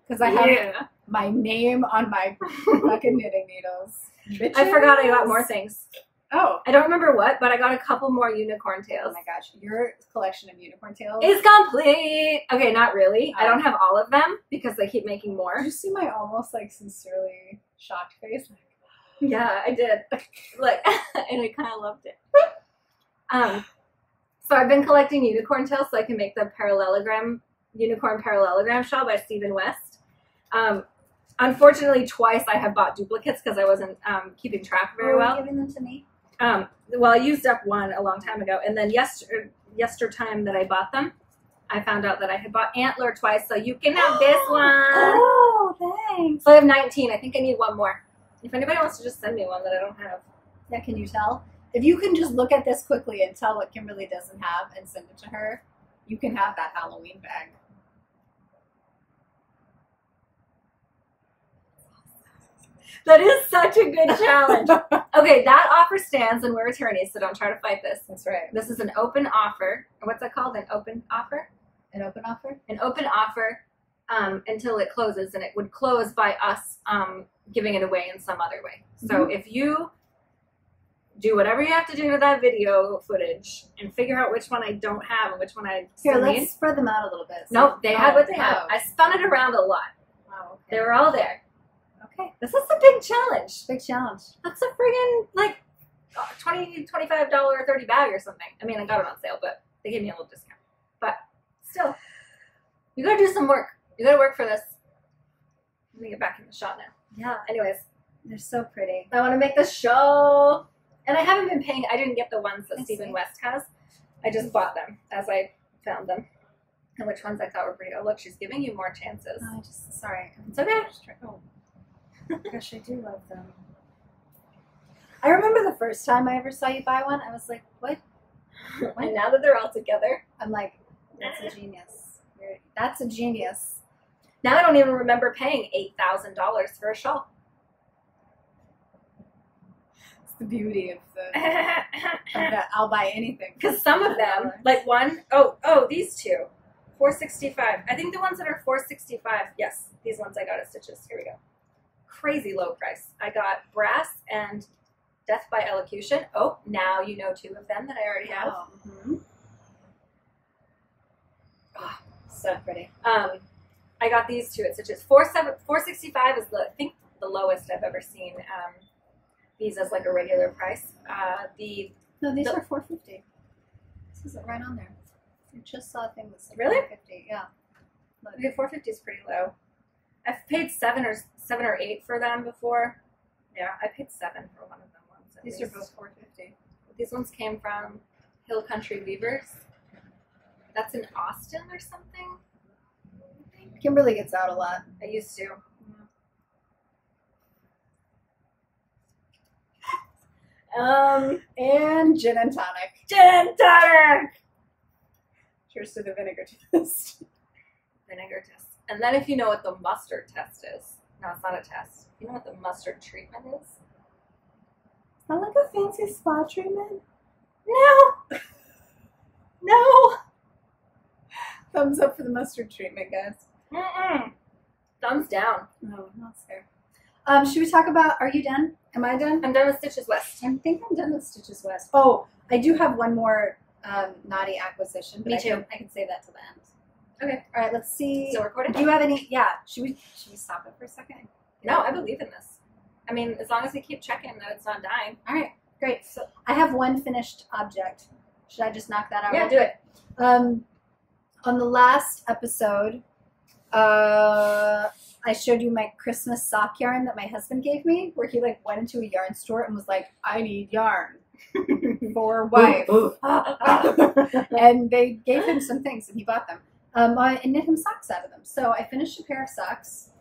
Because I have my name on my fucking knitting needles. Bitches. I forgot I got more things. Oh. I don't remember what, but I got a couple more unicorn tails. Oh my gosh. Your collection of unicorn tails. It's complete. Okay, not really. I don't have all of them because they keep making more. Did you see my almost like sincerely shocked face? Yeah, I did. Like, and I kind of loved it. So I've been collecting unicorn tails so I can make the unicorn parallelogram shawl by Stephen West. Unfortunately, twice I have bought duplicates because I wasn't keeping track very well. Are you giving them to me? Well, I used up one a long time ago, and then yester time that I bought them, I found out that I had bought Antler twice, so you can have this one. Oh, thanks. So I have 19. I think I need one more. If anybody wants to just send me one that I don't have. Yeah, can you tell? If you can just look at this quickly and tell what Kimberly doesn't have and send it to her, you can have that Halloween bag. That is such a good challenge. Okay, that offer stands, and we're attorneys, so don't try to fight this. That's right. This is an open offer. What's that called? An open offer? An open offer? An open offer until it closes, and it would close by us giving it away in some other way. So if you do whatever you have to do to that video footage and figure out which one I don't have and which one I still need. Let's spread them out a little bit. So nope, they had what they had. I spun it around a lot. Wow, okay. They were all there. Okay. This is a big challenge. Big challenge. That's a friggin' like $20, $25, $30 bag or something. I mean, I got it on sale, but they gave me a little discount. But still, you gotta do some work. You gotta work for this. Let me get back in the shot now. Yeah. Anyways, they're so pretty. I want to make the shawl. And I haven't been paying. I didn't get the ones that Stephen West has. I just bought them as I found them. And which ones I thought were pretty. Oh, look, she's giving you more chances. Oh, sorry. It's okay. Oh. Gosh, I do love them. I remember the first time I ever saw you buy one, I was like, what? And now that they're all together, I'm like, that's a genius. That's a genius. Now I don't even remember paying $8,000 for a shawl. It's the beauty of the I'll buy anything. Because some of them, like one, these two, $465. I think the ones that are $465, yes, these ones I got at Stitches. Here we go. Crazy low price. I got Brass and Death by Elocution. Oh, now you know two of them that I already have. Oh, so pretty. I got these two at Stitches. $465 is I think the lowest I've ever seen these as like a regular price. No, these are $4.50. This isn't right on there. I just saw a thing that said really? $4.50. Yeah. Okay, $4.50 is pretty low. I've paid $7 or $8 for them before. Yeah, I paid $7 for one of them once. These are both $4.50. These ones came from Hill Country Weavers. That's in Austin or something. Kimberly gets out a lot. I used to. And gin and tonic. Gin and tonic! Cheers to the vinegar test. Vinegar test. And then if you know what the mustard test is. No, it's not a test. You know what the mustard treatment is? It's not like a fancy spa treatment. No! No! Thumbs up for the mustard treatment, guys. Mm-mm. Thumbs down. No, not fair. Should we talk about, are you done? Am I done? I'm done with Stitches West. I think I'm done with Stitches West. Oh, I do have one more naughty acquisition. But Me too. I can save that till the end. Okay. All right, let's see. Still recording? Do you have any? Yeah. Should we stop it for a second? No, I believe in this. I mean, as long as we keep checking that it's not dying. All right, great. So I have one finished object. Should I just knock that out? Yeah, do it. On the last episode, I showed you my Christmas sock yarn that my husband gave me, where he like went into a yarn store and was like, "I need yarn for wife," and they gave him some things and he bought them. And knit him socks out of them. So I finished a pair of socks.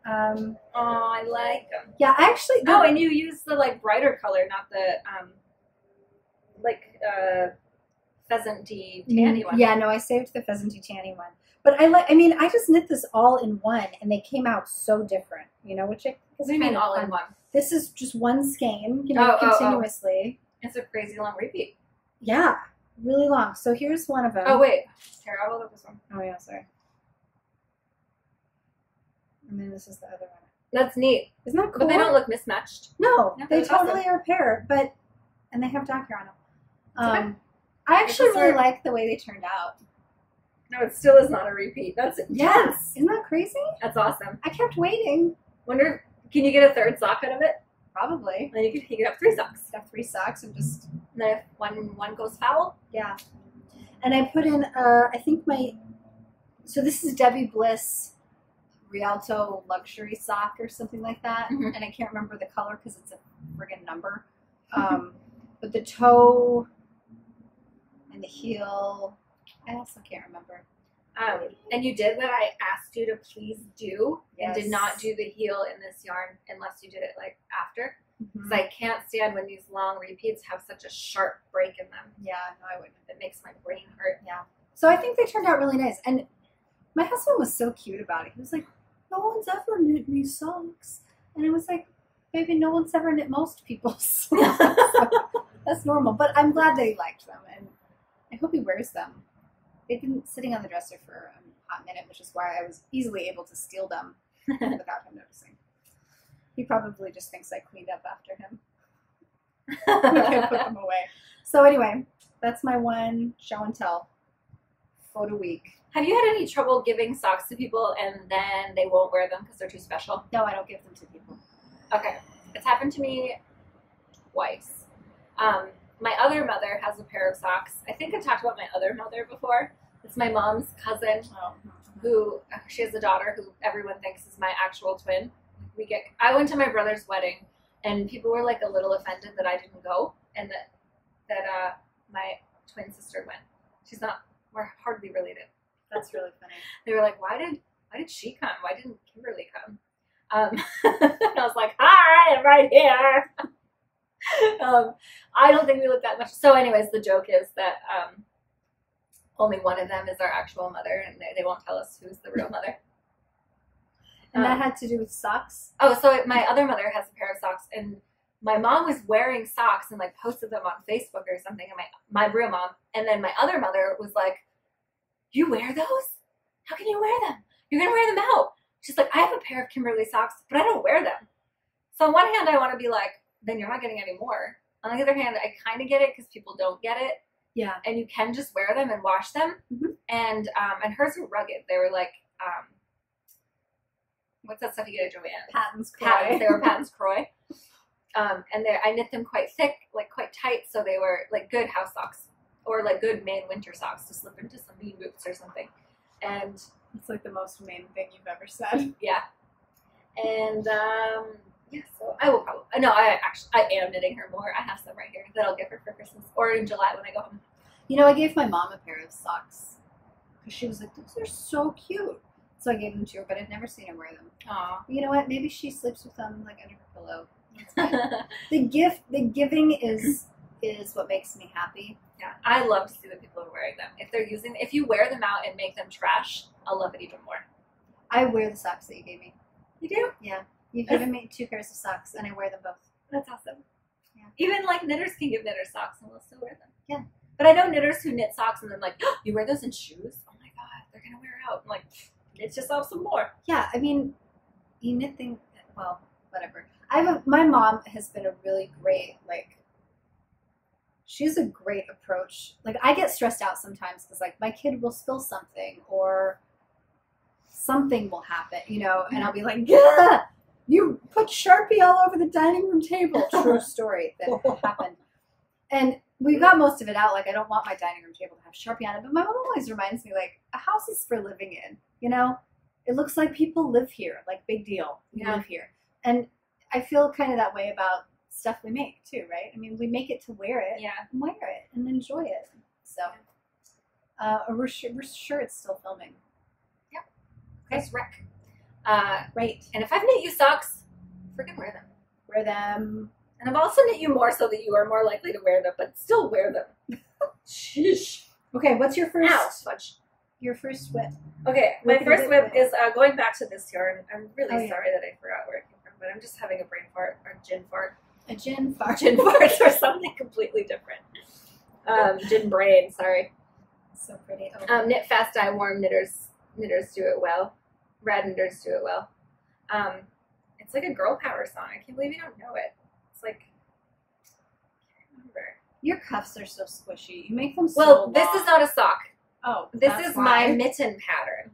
Oh, I like them. Yeah, I actually. Oh, and you use the like brighter color, not the pheasanty tanny one. Yeah, no, I saved the pheasanty tanny one. But I just knit this all in one, and they came out so different, which I What do you mean all in one? This is just one skein, Oh. continuously. It's a crazy long repeat. Yeah, really long. So here's one of them. Oh, wait. Here, I'll hold up this one. Oh, yeah, sorry. And then this is the other one. That's neat. Isn't that cool? But they don't look mismatched. No, Yeah, they that's totally awesome. are a pair, and they have dock yarn on them. Okay. I actually This is really our- like the way they turned out. No, it still is not a repeat. That's intense. Yes. Isn't that crazy? That's awesome. I kept waiting. Wonder, can you get a third sock out of it? Probably. Then you can have 3 socks. Got 3 socks and just, And then if one goes foul, yeah. And I put in, I think so this is Debbie Bliss Rialto Luxury Sock or something like that. Mhm. And I can't remember the color because it's a friggin' number. But the toe and the heel, I also can't remember. and you did what I asked you to please do, and did Yes. not do the heel in this yarn unless you did it like after. Mm-hmm. Because I can't stand when these long repeats have such a sharp break in them. Yeah, no, I wouldn't. It makes my brain hurt. Yeah. So I think they turned out really nice. And my husband was so cute about it. He was like, "No one's ever knit me socks." And I was like, "Baby, no one's ever knit most people's socks." So that's normal. But I'm glad they liked them. And I hope he wears them. They've been sitting on the dresser for a hot minute, which is why I was easily able to steal them without him noticing. He probably just thinks I cleaned up after him. I put them away. So anyway, that's my one show and tell photo week. Have you had any trouble giving socks to people and then they won't wear them because they're too special? No, I don't give them to people. Okay. It's happened to me twice. My other mother has a pair of socks. I think I talked about my other mother before. It's my mom's cousin who, she has a daughter who everyone thinks is my actual twin. I went to my brother's wedding and people were like a little offended that I didn't go and that my twin sister went. We're hardly related. That's really funny. They were like, why did she come? Why didn't Kimberly come? And I was like, hi, I'm right here. I don't think we look that much. So anyways, the joke is that only one of them is our actual mother, and they won't tell us who's the real mother. And that had to do with socks? Oh, so my other mother has a pair of socks, and my mom was wearing socks and like posted them on Facebook or something, and my real mom, and then my other mother was like, you wear those? How can you wear them? You're going to wear them out. She's like, I have a pair of Kimberly socks, but I don't wear them. So on one hand, I want to be like, then you're not getting any more. On the other hand, I kind of get it because people don't get it. Yeah. And you can just wear them and wash them. Mm-hmm. And hers were rugged. They were like, what's that stuff you get at Joann's? Patton's Croy. Pattens. They were Patton's Croy. And I knit them quite thick, like quite tight, so they were like good house socks or like good Maine winter socks to slip into some bean boots or something. And it's like the most Maine thing you've ever said. Yeah. And yeah, so I will probably I am knitting her more. I have some right here that I'll give her for Christmas or in July when I go home. You know, I gave my mom a pair of socks because she was like, "Those are so cute." So I gave them to her, but I've never seen her wear them. Aw. You know what? Maybe she sleeps with them like under her pillow. The giving is what makes me happy. Yeah, I love to see the people who are wearing them. If you wear them out and make them trash, I'll love it even more. I wear the socks that you gave me. You do? Yeah. You've given me 2 pairs of socks, and I wear them both. That's awesome. Yeah. Even like knitters can give knitters socks, and we'll still wear them. Yeah. But I know knitters who knit socks, and then like, oh, you wear those in shoes? Oh my god, they're gonna wear out. I'm like, knit yourself some more. Yeah, I mean, you knit things. Well, whatever. My mom has been a really great, like, she's a great approach. Like, I get stressed out sometimes because, like, my kid will spill something or something will happen, you know, and I'll be like, "Gah! You put Sharpie all over the dining room table." True story that happened. And we got most of it out. Like, I don't want my dining room table to have Sharpie on it, but my mom always reminds me, like, a house is for living in, you know? It looks like people live here, like, big deal. We live here. And I feel kind of that way about stuff we make too, right? I mean, we make it to wear it, and wear it, and enjoy it. So, we're sure it's still filming. Yeah. Nice wreck. Right. And if I've knit you socks, freaking wear them. Wear them. And I've also knit you more so that you are more likely to wear them, but still wear them. Sheesh. Okay, what's your first? Ow, fudge. Your first whip. Okay, my first whip is going back to this yarn. I'm really sorry that I forgot where it came from, but I'm just having a brain fart or gin fart. A gin fart. Gin farts or something completely different. Gin brain, sorry. So pretty. Oh. Knit fast, dye warm. Knitters do it well. Rad knitters do it well. It's like a girl power song. I can't believe you don't know it. It's like, I can't remember. Your cuffs are so squishy. You make them so well, long. this is not a sock. Oh, this is my mitten pattern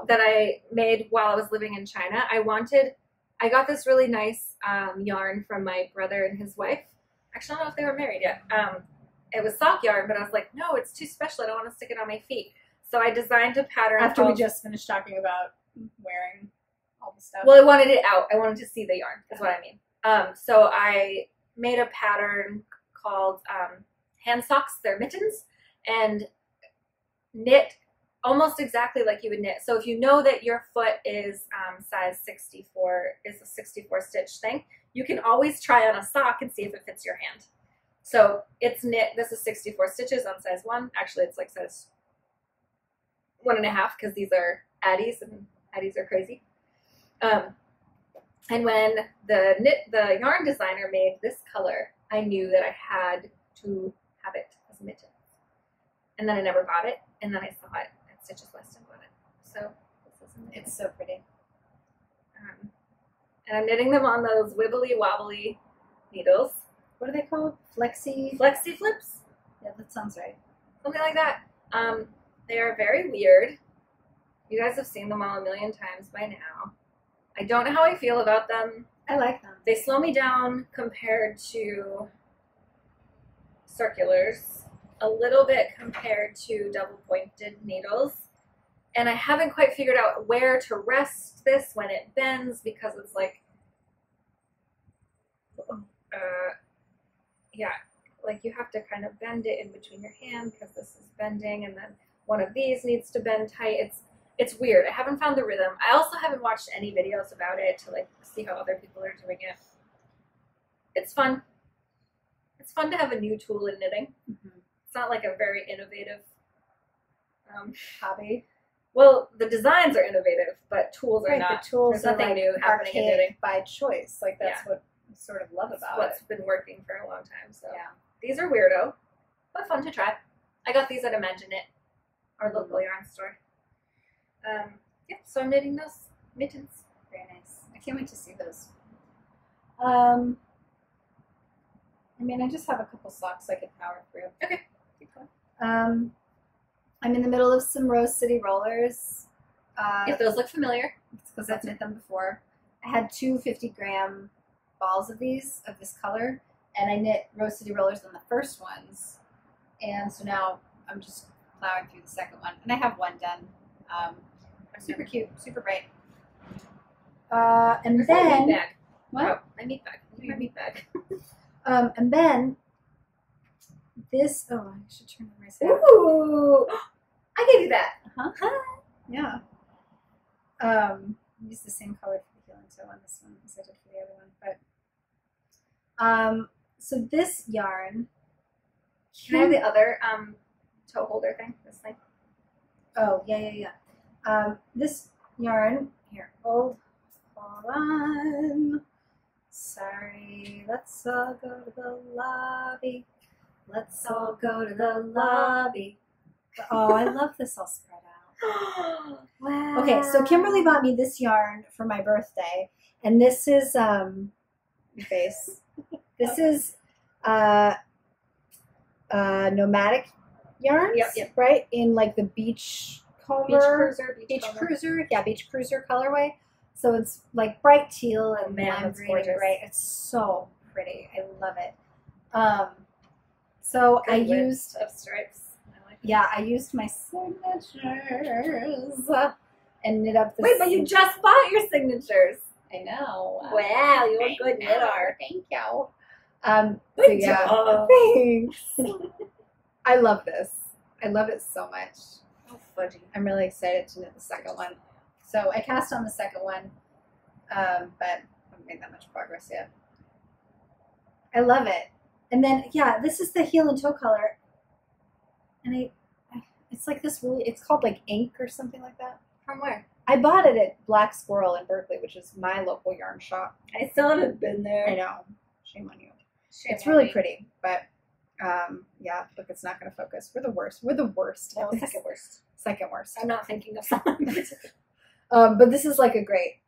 that I made while I was living in China. I got this really nice yarn from my brother and his wife. Actually, I don't know if they were married yet. It was sock yarn, but I was like, no, it's too special. I don't want to stick it on my feet. So I designed a pattern. After we just finished talking about wearing all the stuff. Well, I wanted it out. I wanted to see the yarn, is what I mean. So I made a pattern called hand socks. They're mittens. And knit almost exactly like you would knit. So if you know that your foot is size 64, is a 64 stitch thing, you can always try on a sock and see if it fits your hand. So it's knit, this is 64 stitches on size 1. Actually, it's like size 1.5 because these are Addies and Addies are crazy. And when the yarn designer made this color, I knew that I had to have it as a mitten. And then I never bought it, and then I saw it at Stitches West and bought it. So this is amazing. It's so pretty. And I'm knitting them on those wibbly wobbly needles. What are they called? Flexi flips? Yeah, that sounds right. Something like that. They are very weird. You guys have seen them all a million times by now. I don't know how I feel about them. I like them. They slow me down compared to circulars. A little bit compared to double pointed needles, and I haven't quite figured out where to rest this when it bends because it's like yeah, like you have to kind of bend it in between your hand because this is bending, and then one of these needs to bend tight. It's weird. I haven't found the rhythm. I also haven't watched any videos about it to like see how other people are doing it. It's fun. It's fun to have a new tool in knitting. Mm-hmm. It's not like a very innovative hobby. Well, the designs are innovative, but tools are not. The tools There's nothing are like new happening in knitting by choice. Like that's what I sort of love about what's been working for a long time. So yeah, these are weirdo, but fun to try. I got these at Imagine It, our local yarn store. Yeah, so I'm knitting those mittens. Very nice. I can't wait to see those. I mean, I just have a couple socks I could power through. Okay. I'm in the middle of some Rose City rollers. If those look familiar. It's because I've knit them before. I had two 50-gram balls of these, of this color, and I knit Rose City Rollers on the first ones. And so now I'm just plowing through the second one. And I have one done. Super cute, super bright. And then... meat bag? What? Oh, my meat bag. My meat bag. And then this... Oh, I should turn the right Ooh! I gave you that. Uh-huh. Yeah. Use the same color for the healing toe on this one as I did for the other one. But so this yarn. Can I have the other toe holder thing? This thing. Oh yeah. This yarn here. Hold on. Sorry. Let's all go to the lobby. Let's all go to the lobby. Oh, I love this all spread out. Wow. Okay, so Kimberly bought me this yarn for my birthday, and this is your face. This is Nomadic Yarns, Yep. right? In like the beach cruiser colorway. So it's like bright teal and lime green and gray. It's so pretty. I love it. So Good I width used of stripes. I used my signatures and knit up this. Wait, but you just bought your signatures. I know. Wow, you're a good knitter. Thank you. Good job. Thanks. I love this. I love it so much. Oh, fudgy. I'm really excited to knit the second one. So I cast on the second one, but I haven't made that much progress yet. I love it. And then, yeah, this is the heel and toe color. And it's like this really, it's called like ink or something like that. From where? I bought it at Black Squirrel in Berkeley, which is my local yarn shop. I still haven't been there. I know. Shame on you. It's really pretty, but yeah, look, it's not going to focus. We're the worst. We're the worst. No, second worst. Second worst. I'm not thinking of someone. But this is like a great,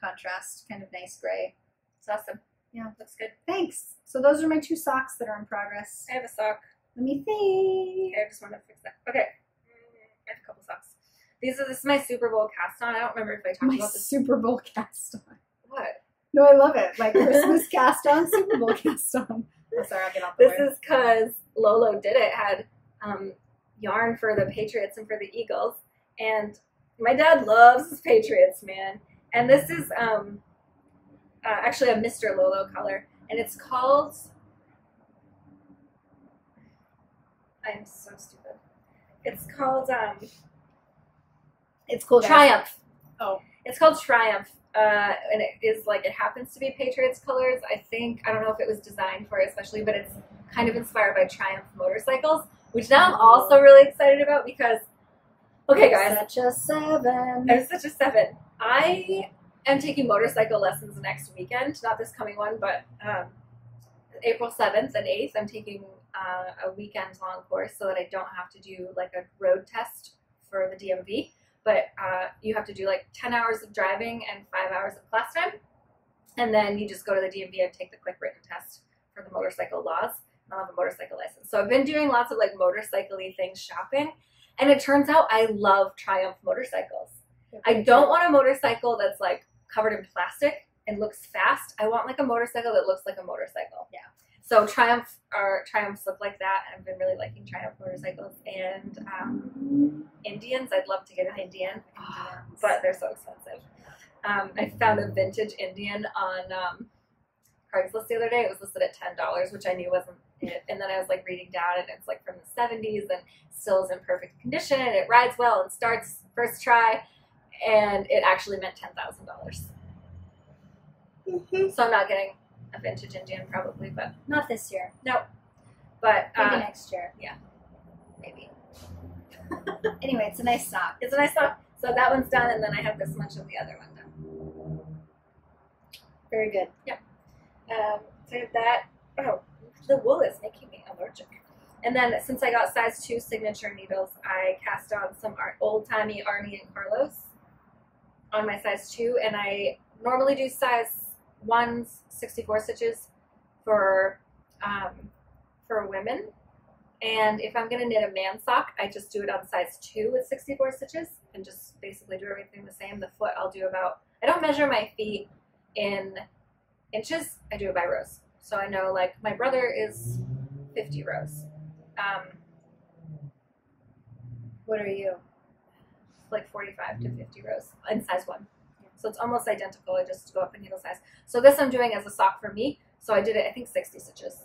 contrast, kind of nice gray. It's awesome. Yeah. Looks good. Thanks. So those are my 2 socks that are in progress. I have a sock. Let me think. Okay, I just want to fix that. Okay. I have a couple socks. This is my Super Bowl cast on. I don't remember if I talked about this. Super Bowl cast on. What? No, I love it. Like Christmas cast on, Super Bowl cast on. Oh, sorry, I'll get off the way. This is because Lolodidit had yarn for the Patriots and for the Eagles. And my dad loves his Patriots, man. And this is actually a Mr. Lolo color. And it's called... I'm so stupid. It's called Triumph. Oh. It's called Triumph. And it happens to be Patriots colors. I don't know if it was designed for it especially, but it's kind of inspired by Triumph motorcycles, which now I'm also really excited about because, okay guys. Such a 7. I'm such a 7. I am taking motorcycle lessons next weekend, not this coming one, but April 7th and 8th, I'm taking a weekend-long course so that I don't have to do like a road test for the DMV. But you have to do like 10 hours of driving and 5 hours of class time. And then you just go to the DMV and take the quick written test for the motorcycle laws. And I'll have a motorcycle license. So I've been doing lots of like motorcycle-y things shopping. And it turns out I love Triumph motorcycles. I don't want a motorcycle that's like covered in plastic and looks fast. I want like a motorcycle that looks like a motorcycle. Yeah. So Triumphs look like that. I've been really liking Triumph motorcycles. And Indians, I'd love to get an Indian, but they're so expensive. I found a vintage Indian on Craigslist the other day. It was listed at $10, which I knew wasn't it. And then I was like reading down, and it's like from the 70s and still is in perfect condition. And it rides well and starts first try, and it actually meant $10,000. So I'm not getting a vintage Indian probably, but Not this year. no. But Maybe next year. yeah, maybe. Anyway, it's a nice sock. It's a nice sock. So that one's done, and then I have this much of the other one done. Very good. So I have that. Oh, the wool is making me allergic. And then since I got size 2 signature needles, I cast on some old-timey Arnie and Carlos on my size 2, and I normally do size 1's 64 stitches for women. And if I'm going to knit a man sock, I just do it on size 2 with 64 stitches and just basically do everything the same. The foot I'll do about, I don't measure my feet in inches, I do it by rows. So I know, like, my brother is 50 rows. What are you? Like 45 to 50 rows in size 1. So it's almost identical. I just go up in needle size. So this I'm doing as a sock for me. So I did it, I think, 60 stitches,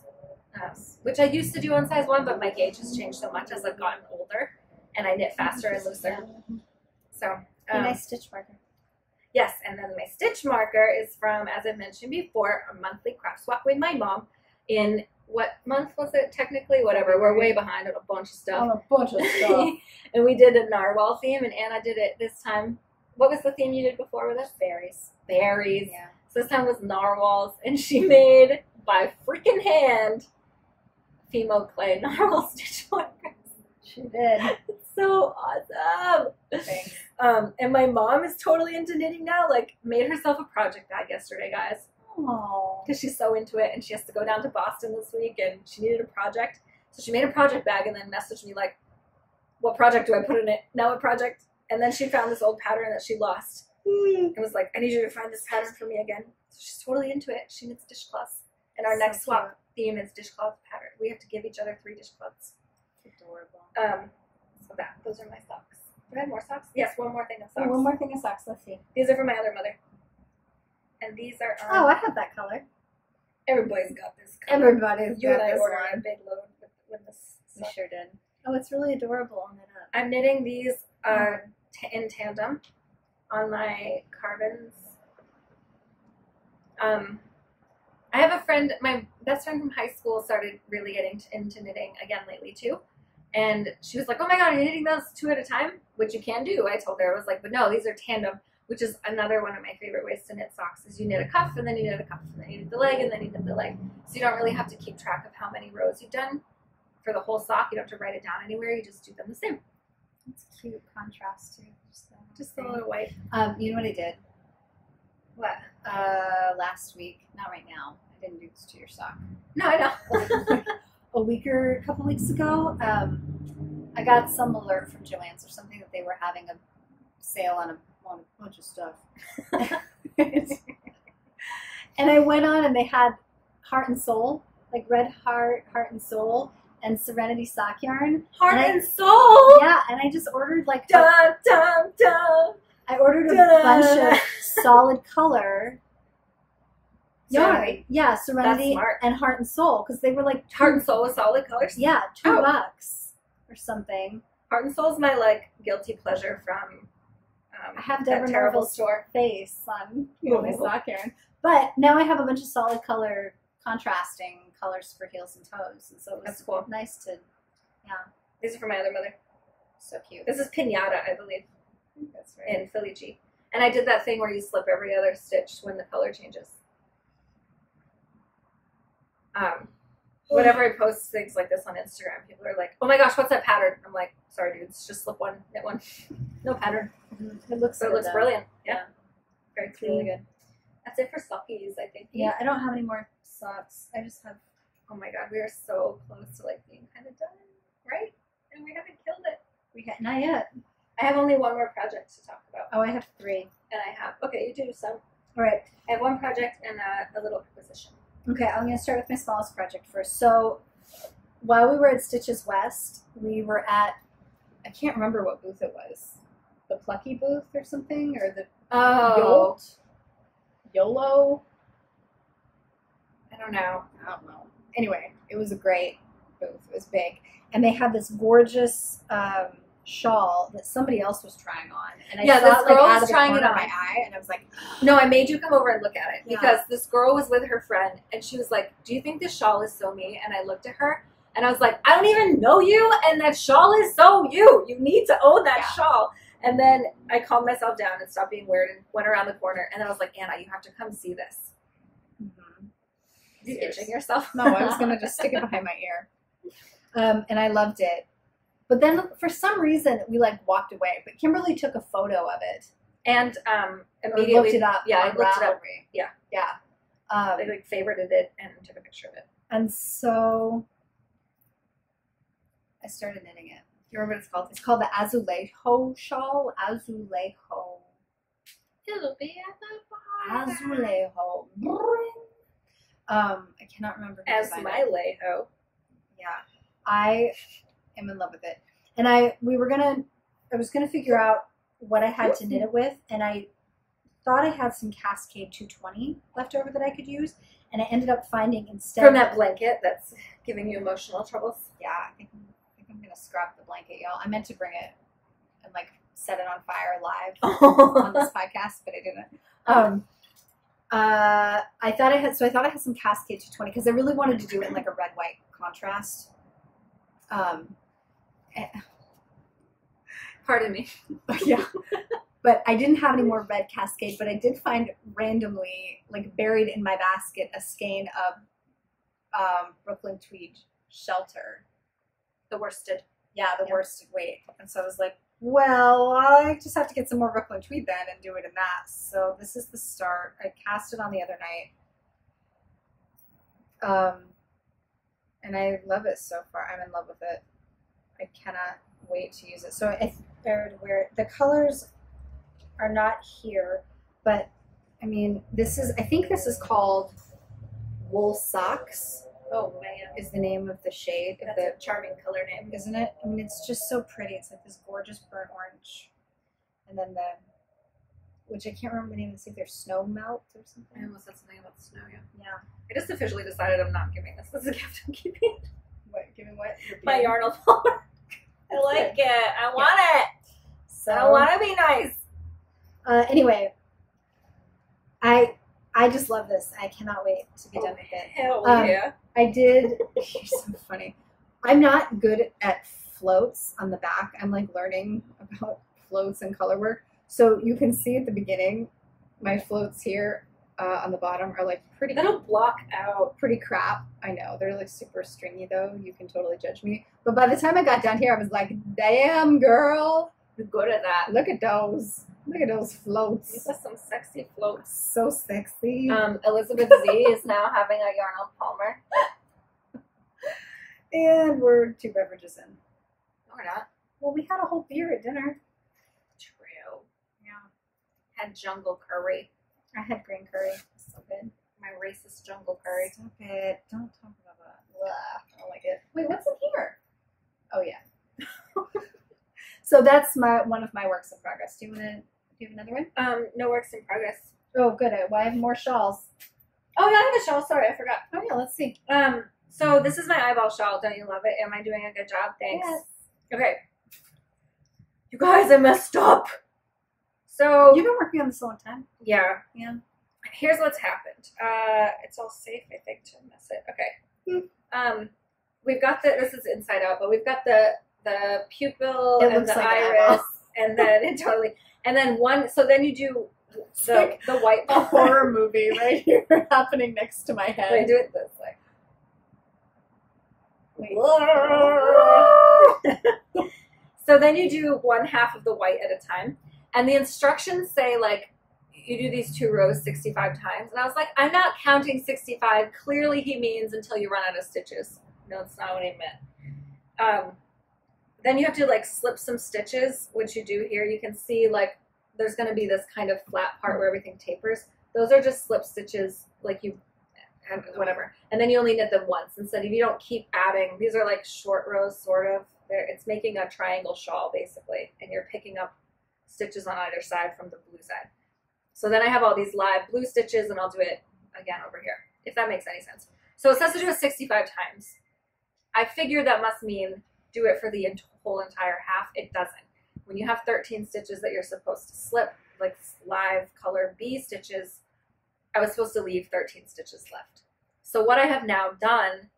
which I used to do on size 1, but my gauge has changed so much as I've gotten older, and I knit faster and looser. So a nice stitch marker. Yes, and then my stitch marker is from, as I mentioned before, a monthly craft swap with my mom. In what month was it? Technically, whatever. We're way behind on a bunch of stuff. And we did a narwhal theme, and Anna did it this time. What was the theme you did before with us? Berries. Berries. Yeah. So this time was narwhals, and she made, by freaking hand, Fimo clay narwhal stitch markers. She did. It's so awesome. Thanks. And my mom is totally into knitting now. Like, made herself a project bag yesterday, guys. Oh. Because she's so into it, and she has to go down to Boston this week, and she needed a project. So she made a project bag and then messaged me like, what project do I put in it? Now what project? And then she found this old pattern that she lost. And was like, I need you to find this pattern for me again. So she's totally into it. She knits dishcloths. And our next swap theme is dishcloth pattern. We have to give each other 3 dishcloths. Adorable. So those are my socks. Do I have more socks? Yes, one more thing of socks. Oh, one more thing of socks. Let's see. These are for my other mother. And these are oh, I have that color. Everybody's got this color. Everybody's You got and I this ordered one. a big load with this. We sure did. Oh, it's really adorable on it up. I'm knitting these in tandem on my Carvins. I have a friend, my best friend from high school started really getting into knitting again lately too. And she was like, oh my God, you're knitting those 2 at a time? Which you can do. I told her, I was like, but no, these are tandem, which is another one of my favorite ways to knit socks is you knit a cuff and then you knit a cuff and then you knit the leg and then you knit the leg. So you don't really have to keep track of how many rows you've done for the whole sock. You don't have to write it down anywhere. You just do them the same. It's cute contrast too. Just a little white. You know what I did? What? Last week. Not right now. I didn't do this to your sock. No, I know. A couple weeks ago, I got some alert from Joann's or something that they were having a sale on a bunch of stuff. And I went on and they had Heart and Soul, like Red Heart, Heart and Soul, and Serenity sock yarn. Heart and Soul? Yeah, and I just ordered like dun, dun, dun. I ordered a bunch of solid color yarn. Serenity. Yeah, Serenity and Heart and Soul, because they were like Heart and Soul with solid colors? Yeah, $2 or something. Heart and Soul is my like guilty pleasure from I have that terrible Marvel's store face on my sock yarn. But now I have a bunch of solid color contrasting colors for heels and toes, and so it was that's cool. Nice to, yeah. These are for my other mother. So cute. This is Pinata, I believe. That's right. In Philly G. And I did that thing where you slip every other stitch when the color changes. Whenever I post things like this on Instagram, people are like, oh my gosh, what's that pattern? I'm like, sorry dudes, just slip one, knit one. No pattern. It looks so it looks brilliant. Yeah. Very it's clean. really good. That's it for sockies, I think. Yeah, I don't have any more socks. I just have, oh my God, we are so close to like being kind of done, right? And we haven't killed it. Not yet. I have only one more project to talk about. Oh, I have 3. And I have, okay, you do some. All right. I have one project and a little proposition. Okay, I'm going to start with my smallest project first. So while we were at Stitches West, we were at, I can't remember what booth it was. The Plucky booth or something? Or the YOLO? I don't know. Anyway, it was a great booth. It was big. And they had this gorgeous shawl that somebody else was trying on. And I saw this girl out was of the trying it corner on of my eye, and I was like, no, I made you come over and look at it because Yeah. this girl was with her friend and she was like, do you think this shawl is so me? And I looked at her and I was like, I don't even know you and that shawl is so you. You need to own that shawl. And then I calmed myself down and stopped being weird and went around the corner and then I was like, Anna, you have to come see this. mm-hmm. You itching yourself? No, I was going to just stick it behind my ear. And I loved it. But then for some reason, we like walked away. But Kimberly took a photo of it. And immediately looked it up. Yeah, I on looked it up. Ravelry. Yeah. Yeah. I like favorited it and took a picture of it. And so I started knitting it. You remember what it's called? It's called the Azulejo shawl. Azulejo. It'll be at the bar. Azulejo. I cannot remember. Azulejo. Yeah, I am in love with it. And I was gonna figure out what I had to knit it with, and I thought I had some Cascade 220 left over that I could use, and I ended up finding instead from that blanket that's giving you emotional troubles. Yeah, I think I'm gonna scrap the blanket, y'all. I meant to bring it and like set it on fire live on this podcast, but I didn't. I thought I had some Cascade 220 because I really wanted to do it in like a red-white contrast. Pardon me. Yeah. But I didn't have any more red Cascade, but I did find randomly, like buried in my basket, a skein of Brooklyn tweed shelter. The worsted. Yeah, the worsted weight. And so I was like, well, I just have to get some more Brooklyn tweed then and do it in that. So this is the start. I cast it on the other night. And I love it so far. I'm in love with it. I cannot wait to use it. So I would wear it. The colors are not here, but I mean, I think this is called Wool Socks. Oh man, is the name of the shade. That's a charming color name, isn't it? I mean, it's just so pretty. It's like this gorgeous burnt orange, and then which I can't remember the name. It's either Snow Melt or something. I almost said something about the snow. Yeah. I just officially decided I'm not giving this. This is a gift I'm keeping. What? Giving what? My yarn palmer. I like it. I want it. So I want to be nice. Anyway, I just love this. I cannot wait to be done with it. Hell yeah. I did. You're so funny. I'm not good at floats on the back. I'm like learning about floats and color work. So you can see at the beginning, my floats here on the bottom are like pretty. That'll block out. Pretty crap. I know. They're like super stringy though. You can totally judge me. But by the time I got down here, I was like, damn, girl. You're good at that. Look at those. Look at those floats. These are some sexy floats. So sexy. Elizabeth Z is now having a yarn palmer. And we're 2 beverages in. No, we're not. Well, we had a whole beer at dinner. True. Yeah. Had jungle curry. I had green curry. So good. My racist jungle curry. Stop it. Don't talk about that. Blah. I don't like it. Wait, what's in here? Oh, yeah. So that's one of my works in progress. Do you have another one? No works in progress. Oh, good. I have more shawls. Oh, yeah, I have a shawl. Sorry, I forgot. Oh, yeah, let's see. So this is my eyeball shawl. Don't you love it? Am I doing a good job? Thanks. Yes. Okay. You guys, I messed up. So you've been working on this a long time. Yeah. Yeah. Here's what's happened. It's all safe, I think, to mess it. Okay. We've got this is inside out, but we've got the pupil and the iris, and then so then you do the white a horror movie right here happening next to my head. Wait, do it this way. Wait. So then you do 1/2 of the white at a time, and the instructions say like you do these 2 rows 65 times, and I was like, I'm not counting 65. Clearly he means until you run out of stitches. No, that's not what he meant. Then you have to like slip some stitches, which you do here. You can see like there's going to be this kind of flat part where everything tapers. Those are just slip stitches, like you have whatever. And then you only knit them once instead of, you don't keep adding. These are like short rows, sort of. It's making a triangle shawl basically, and you're picking up stitches on either side from the blue side. So then I have all these live blue stitches, and I'll do it again over here, if that makes any sense. So it says to do it 65 times. I figured that must mean do it for the whole entire half. It doesn't. When you have 13 stitches that you're supposed to slip, like live color B stitches, I was supposed to leave 13 stitches left. So what I have now done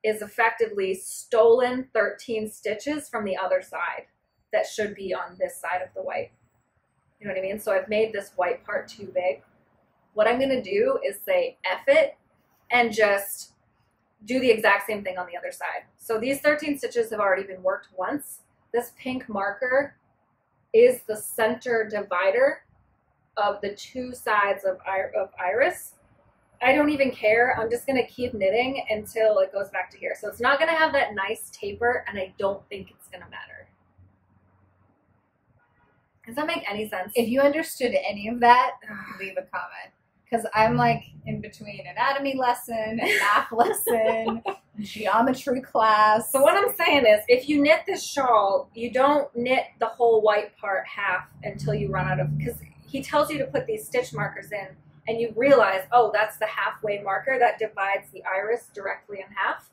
is effectively stolen 13 stitches from the other side that should be on this side of the white. You know what I mean? So I've made this white part too big. What I'm going to do is say F it and just do the exact same thing on the other side. So these 13 stitches have already been worked once. This pink marker is the center divider of the 2 sides of iris. I don't even care. I'm just going to keep knitting until it goes back to here. So it's not going to have that nice taper, and I don't think it's going to matter. Does that make any sense? If you understood any of that, leave a comment. because I'm like in between anatomy lesson and math lesson, geometry class. So what I'm saying is, if you knit this shawl, you don't knit the whole white part half until you run out of, because he tells you to put these stitch markers in, and you realize, oh, that's the halfway marker that divides the iris directly in half.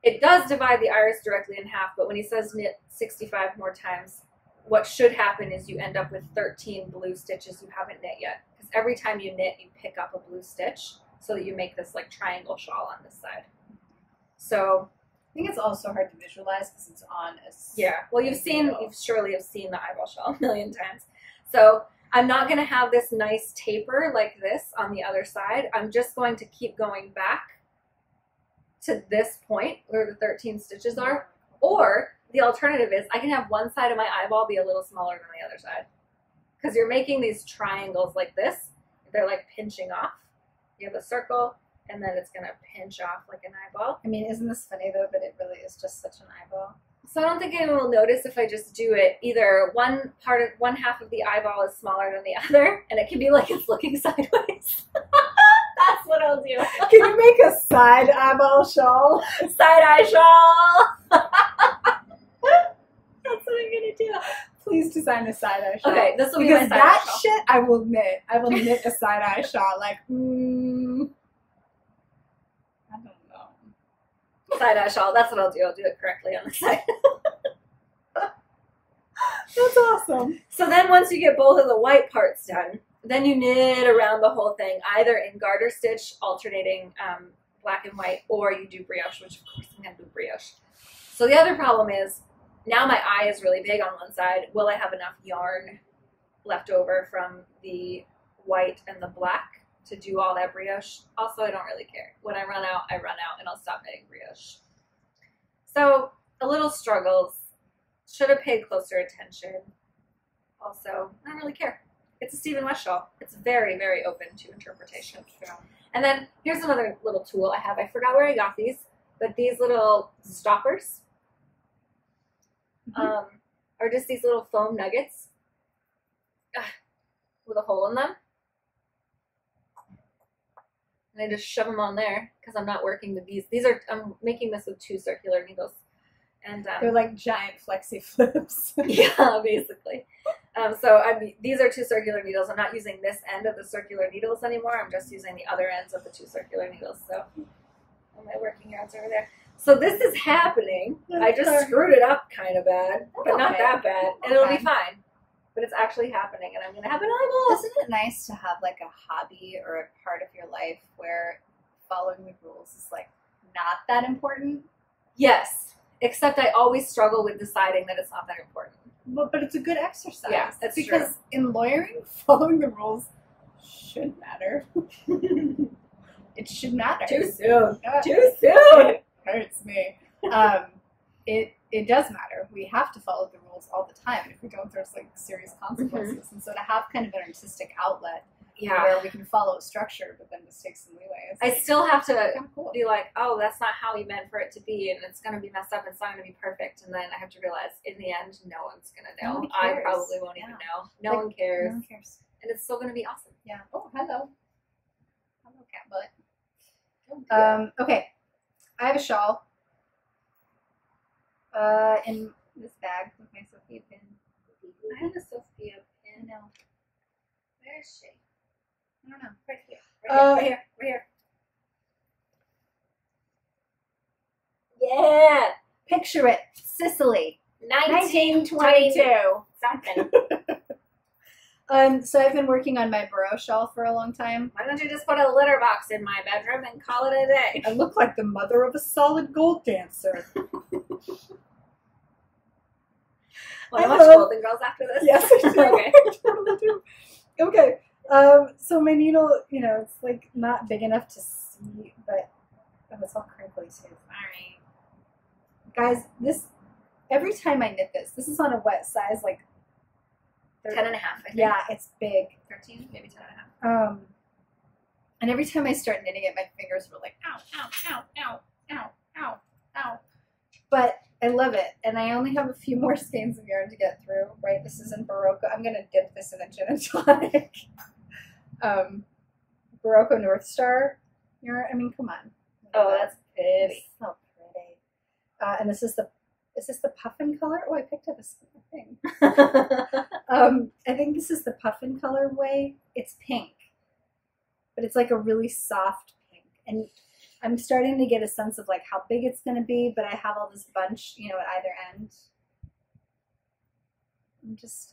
It does divide the iris directly in half, but when he says knit 65 more times, what should happen is you end up with 13 blue stitches you haven't knit yet. Because every time you knit, you pick up a blue stitch so that you make this like triangle shawl on this side. So I think it's also hard to visualize because it's on a... Yeah, well, you surely have seen the eyeball shawl a million times. So I'm not going to have this nice taper like this on the other side. I'm just going to keep going back to this point where the 13 stitches are. Or the alternative is I can have one side of my eyeball be a little smaller than the other side. Because you're making these triangles like this. They're like pinching off. You have a circle, and then it's going to pinch off like an eyeball. I mean, isn't this funny, though, but it really is just such an eyeball. So I don't think anyone will notice if I just do it. Either one half of the eyeball is smaller than the other, and it can be like it's looking sideways. That's what I'll do. Can you make a side eyeball shawl? Side eye shawl. That's what I'm gonna do. Please design a side eye shawl. Okay, this will be because my side eye that shawl. shit I will knit. I will knit a side eye shawl. Like, I don't know. Side eye shawl. That's what I'll do. I'll do it correctly on the side. That's awesome. So then once you get both of the white parts done, then you knit around the whole thing, either in garter stitch, alternating black and white, or you do brioche, which of course I'm going to do brioche. So the other problem is, now my eye is really big on one side. Will I have enough yarn left over from the white and the black to do all that brioche? Also, I don't really care. When I run out, and I'll stop knitting brioche. So a little struggles. Should have paid closer attention. Also, I don't really care. It's a Stephen West shawl. It's very, very open to interpretation. And then here's another little tool I have. I forgot where I got these, but these little stoppers are just these little foam nuggets with a hole in them. And I just shove them on there because I'm not working with these. I'm making this with 2 circular needles. And they're like giant flexi flips. Yeah, basically. These are 2 circular needles. I'm not using this end of the circular needles anymore. I'm just using the other ends of the 2 circular needles. So all my working yarns over there. So this is happening. I just screwed it up kind of bad, but not that bad. And it'll be fine. But it's actually happening, and I'm going to have an eyeball. Isn't it nice to have like a hobby or a part of your life where following the rules is like not that important? Yes. Except I always struggle with deciding that it's not that important. But it's a good exercise. Yeah, that's because true. In lawyering, following the rules should matter. It should matter. Too soon. Too soon. It hurts me. It does matter. We have to follow the rules all the time. If we don't, there's like serious consequences. And so to have kind of an artistic outlet where we can follow a structure, but then just take some leeway. I still have to cool. be like, oh, that's not how you meant for it to be, and it's going to be messed up, and it's not going to be perfect. And then I have to realize, in the end, no one's going to know. I probably won't even know. No one cares. No one cares. And it's still going to be awesome. Yeah. Oh, hello. Hello, cat butt. Okay. I have a shawl in this bag with my Sophia pin. I have a Sophia pin. No. Where is she? I don't know. Right here. Right here. Right here. Yeah. Picture it. Sicily. 1922. Something. So I've been working on my Burrow shawl for a long time. Why don't you just put a litter box in my bedroom and call it a day? I look like the mother of a solid gold dancer. Want to watch Golden Girls after this? Yes, I do. Okay. I totally do. Okay. So my needle, it's like not big enough to see, but it's all crinkly too. Sorry. Guys, every time I knit this is on a wet size, like 10 and a half, I think. Yeah, it's big. 13, maybe 10 and a half. And every time I start knitting it, my fingers were like, ow, ow, ow, ow, ow, ow, ow. But I love it. And I only have a few more skeins of yarn to get through, right? This is in Burrow. I'm going to dip this in a gin and tonic. Burrow North Star yarn. I mean, come on. Oh, that's pretty. So pretty. And this is the puffin color? Oh, I picked up a thing. I think this is the puffin colorway. It's pink, but it's like a really soft pink. And I'm starting to get a sense of like how big it's going to be, but I have all this bunch, you know, at either end.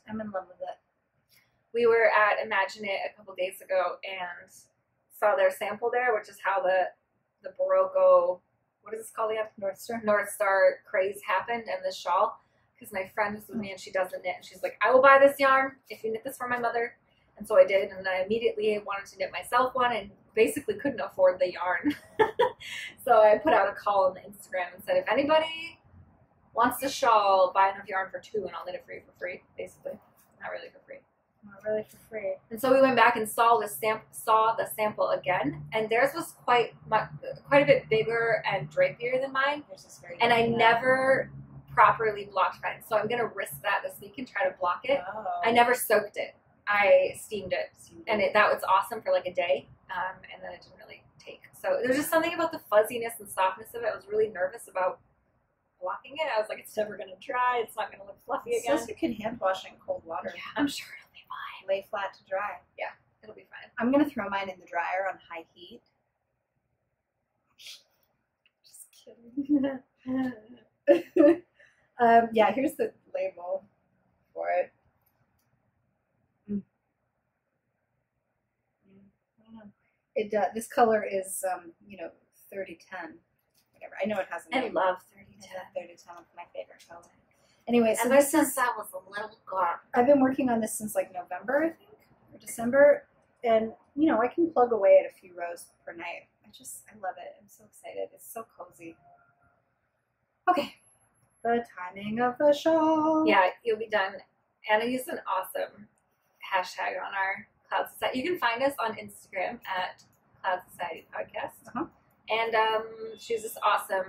I'm in love with it. We were at Imagine It a couple days ago and saw their sample there, which is how the Burrow, what is this called again? North Star craze happened, and the shawl. Because my friend was with me and she doesn't knit, and she's like, I will buy this yarn if you knit this for my mother. And so I did, and I immediately wanted to knit myself one and basically couldn't afford the yarn. So I put out a call on the Instagram and said, if anybody wants the shawl, buy enough yarn for 2 and I'll knit it for you for free, basically. Not really for free. Not really for free. And so we went back and saw the sample again, and theirs was quite a bit bigger and drapier than mine. And I never properly blocked mine, so I'm gonna risk that this week and try to block it. Oh. I never soaked it. I steamed it, and that was awesome for like a day, and then it didn't really take. So there's just something about the fuzziness and softness of it. I was really nervous about blocking it. I was like, it's never gonna dry. It's not gonna look fluffy again. So you can hand wash in cold water. Yeah, I'm sure it'll be fine. Lay flat to dry. Yeah, it'll be fine. I'm gonna throw mine in the dryer on high heat. Just kidding. Yeah, here's the label for it. I don't know. This color is, 3010. Whatever. I know it has a name. I love 3010. 3010 is my favorite color. Anyway, so ever since that was a little girl. I've been working on this since like November, I think, or December, and I can plug away at a few rows per night. I love it. I'm so excited. It's so cozy. Okay, the timing of the shawl. Yeah, you'll be done. Anna used an awesome hashtag on our Cloud Society. You can find us on Instagram at Cloud Society Podcast. And she used this awesome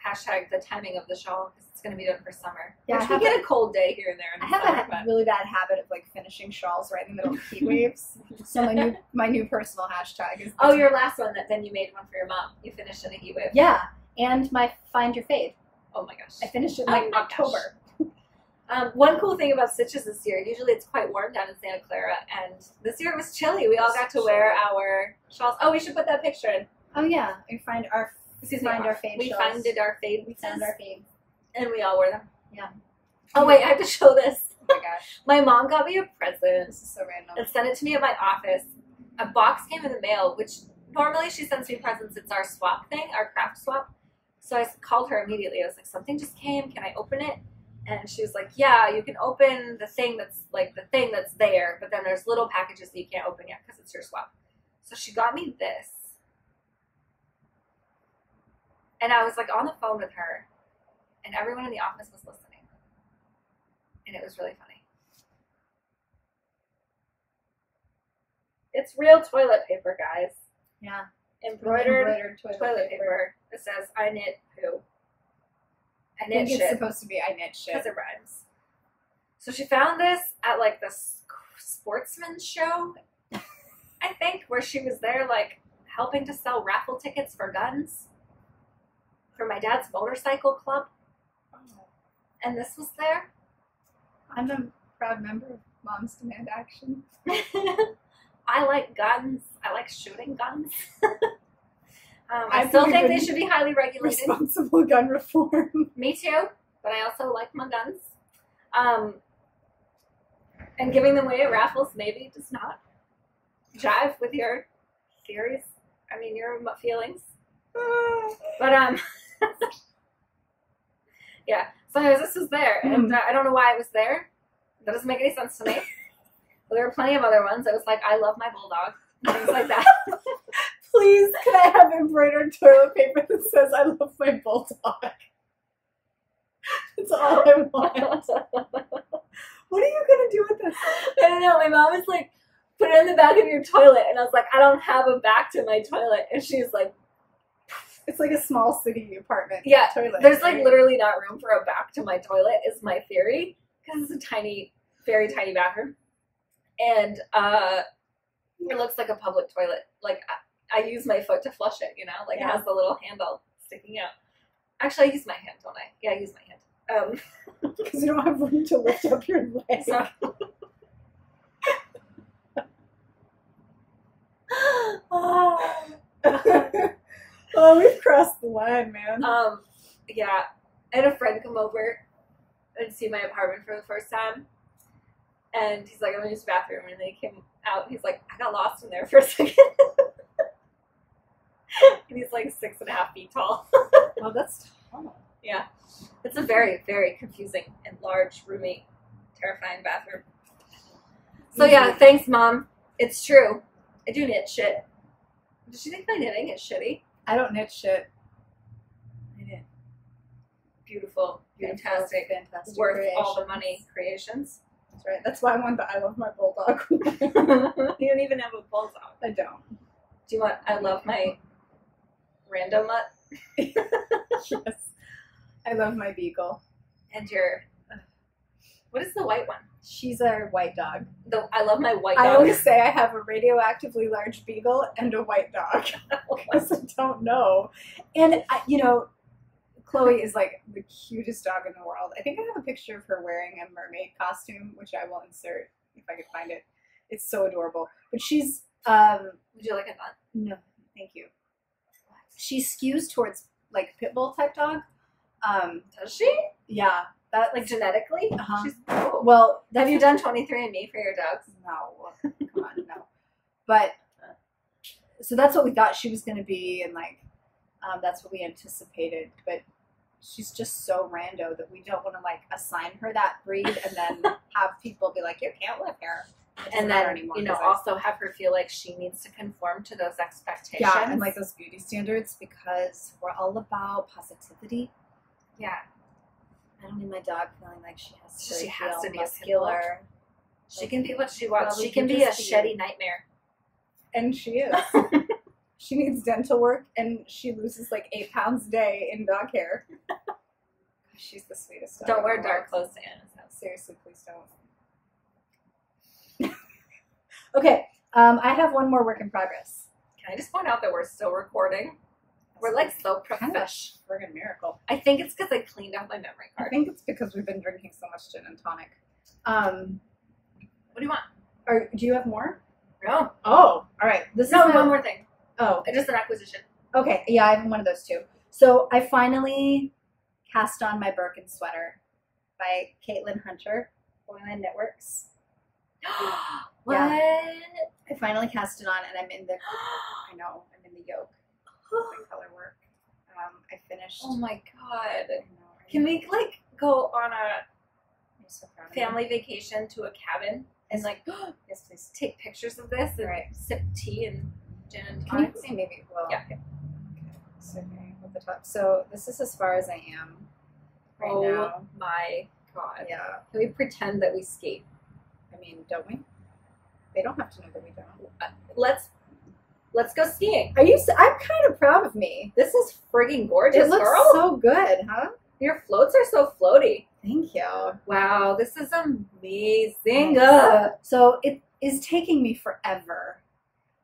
hashtag, the timing of the shawl, because it's going to be done for summer. Yeah, which we get a cold day here and there. I have a really bad habit of like finishing shawls right in the middle of heat waves. So my new personal hashtag is. Oh, your last one that then you made one for your mom. You finished in a heat wave. Yeah, and my Find Your Fade. Oh my gosh. I finished it in October. One cool thing about stitches this year, usually it's quite warm down in Santa Clara, and this year it was chilly. We all got to wear our shawls. Oh, we should put that picture in. Oh yeah, we find our fade. We found our fade. We found our fade, and we all wore them. Yeah. Oh wait, I have to show this. Oh my gosh. My mom got me a present. This is so random. And sent it to me at my office. A box came in the mail, which normally she sends me presents. It's our swap thing, our craft swap. So I called her immediately. I was like, something just came. Can I open it? And she was like, yeah, you can open the thing that's there, but then there's little packages that you can't open yet because it's your swap. So she got me this. And I was like on the phone with her, and everyone in the office was listening. And it was really funny. It's real toilet paper, guys. Yeah. Embroidered toilet paper. It says, I knit poo. I knit shit. It's supposed to be I knit shit. Because it rhymes. So she found this at like the sportsman's show, I think, where she was there like helping to sell raffle tickets for guns for my dad's motorcycle club. Oh. And this was there. I'm a proud member of Moms Demand Action. I like guns. I like shooting guns. I still think they should be highly regulated. Responsible gun reform. Me too, but I also like my guns. And giving them away at raffles maybe does not jive with your theories. I mean, your feelings. But yeah. So anyways, this was there, and I don't know why it was there. That doesn't make any sense to me. But there were plenty of other ones. It was like, I love my bulldog. Things like that. Please, can I have embroidered toilet paper that says I love my bulldog? That's all I want. What are you going to do with this? I don't know. My mom was like, put it in the back of your toilet. And I was like, I don't have a back to my toilet. And she's like, it's like a small city apartment. Yeah, toilet. There's like literally not room for a back to my toilet is my theory. Because it's a tiny, very tiny bathroom. And It looks like a public toilet. Like, I use my foot to flush it, you know? Like, it has the little handle sticking out. Actually, I use my hand, don't I? Yeah, I use my hand. Because you don't have room to lift up your leg. So. Oh, we've crossed the line, man. Yeah. I had a friend come over and see my apartment for the first time. And he's like, I'm going to use the bathroom. And then he came out. He's like, I got lost in there for a second. And he's like 6.5 feet tall. Oh, that's tall. Yeah. It's a very, very confusing and large, roomy, terrifying bathroom. So yeah, thanks, Mom. It's true. I do knit shit. Does she think my knitting is shitty? I don't knit shit. I knit. Beautiful, fantastic, worth creations. All the money creations. That's right. That's why I want the I Love My Bulldog. You don't even have a bulldog. I don't. Do you want I Love My Random Mutt? Yes. I love my beagle. And your... What is the white one? She's our white dog. I love my white dog. I always say I have a radioactively large beagle and a white dog. Because I don't know. And, you know, Chloe is like the cutest dog in the world. I think I have a picture of her wearing a mermaid costume, which I will insert if I could find it. It's so adorable. But she's... Would you like a nut? No, thank you. She skews towards, like, pit bull type dog. Does she? Yeah. That, like, genetically? Uh-huh. She's, oh. Well, have you done 23andMe for your dogs? No. Come on, no. But, so that's what we thought she was going to be, and, like, that's what we anticipated. But she's just so rando that we don't want to, like, assign her that breed and then have people be like, you can't live here. And then, anymore, you know, also have her feel like she needs to conform to those expectations. Yeah, and, like, those beauty standards, because we're all about positivity. Yeah. I don't need my dog feeling like she has to be muscular. She can be what she wants. She can be a shitty nightmare. And she is. She needs dental work, and she loses like 8 pounds a day in dog hair. She's the sweetest dog. Don't wear dark clothes to Anna's house. Seriously, please don't. Okay, I have one more work in progress. Can I just point out that we're still recording? We're like so profesh. Friggin' miracle. I think it's because I cleaned out my memory card. I think it's because we've been drinking so much gin and tonic. What do you want? Or do you have more? No. Oh, all right. This is one more thing. Oh, just an acquisition. Okay, yeah, I have one of those too. So I finally cast on my Birkin sweater by Caitlin Hunter, Woolen Knitworks. What? Yeah. I finally cast it on, and I'm in the. I know, I'm in the yoke. My color work. I finished. Oh my god! I know, right? Can we like go on a so family vacation to a cabin and like yes, please take pictures of this and sip tea and gin and tonic? tonic? Can you see maybe? Well, yeah. Okay. So at the top. So this is as far as I am right now. Oh my god! Yeah. Can we pretend that we skate? I mean, don't we? They don't have to know that we don't. Let's go skiing. I'm kind of proud of me. This is friggin' gorgeous, it looks girl. So good, huh? Your floats are so floaty. Thank you. Wow, this is amazing. So it is taking me forever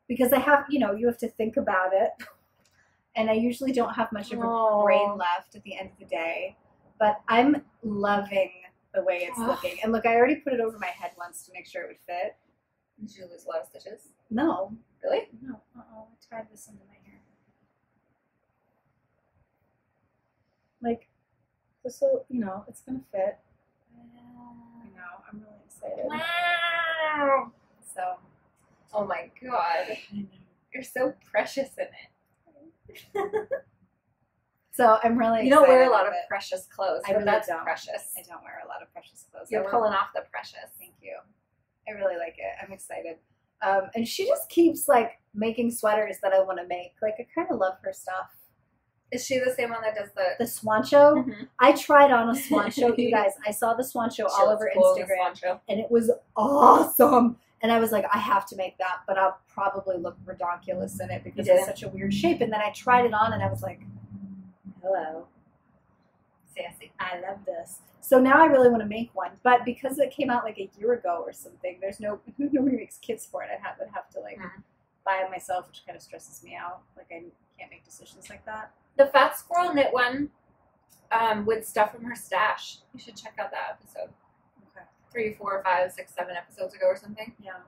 because I have, you have to think about it. And I usually don't have much of a brain left at the end of the day. But I'm loving the way it's looking. And look, I already put it over my head once to make sure it would fit. Did you lose a lot of stitches? No. Really? No. Uh-oh. I tied this into my hair. Like, this will, it's going to fit. I know. I'm really excited. Wow. So. Oh my god. You're so precious in it. So I'm really excited. You don't wear a lot of precious clothes. I really that's don't. Precious. I don't wear a lot of precious clothes. You're pulling off the precious. Thank you. I really like it. I'm excited. And she just keeps like making sweaters that I want to make. Like I kind of love her stuff. Is she the same one that does the swan show? Mm-hmm. I tried on a swan show, you guys. I saw the swan show all over Instagram, and it was awesome. And I was like, I have to make that, but I'll probably look redonkulous in it because it's such a weird shape. And then I tried it on, and I was like, hello. Sassy. I love this. So now I really want to make one, but because it came out like a year ago or something, there's nobody makes kits for it. I would have to like buy it myself, which kind of stresses me out. Like I can't make decisions like that. The Fat Squirrel knit one with stuff from her stash. You should check out that episode. Okay. 3, 4, 5, 6, 7 episodes ago or something. Yeah.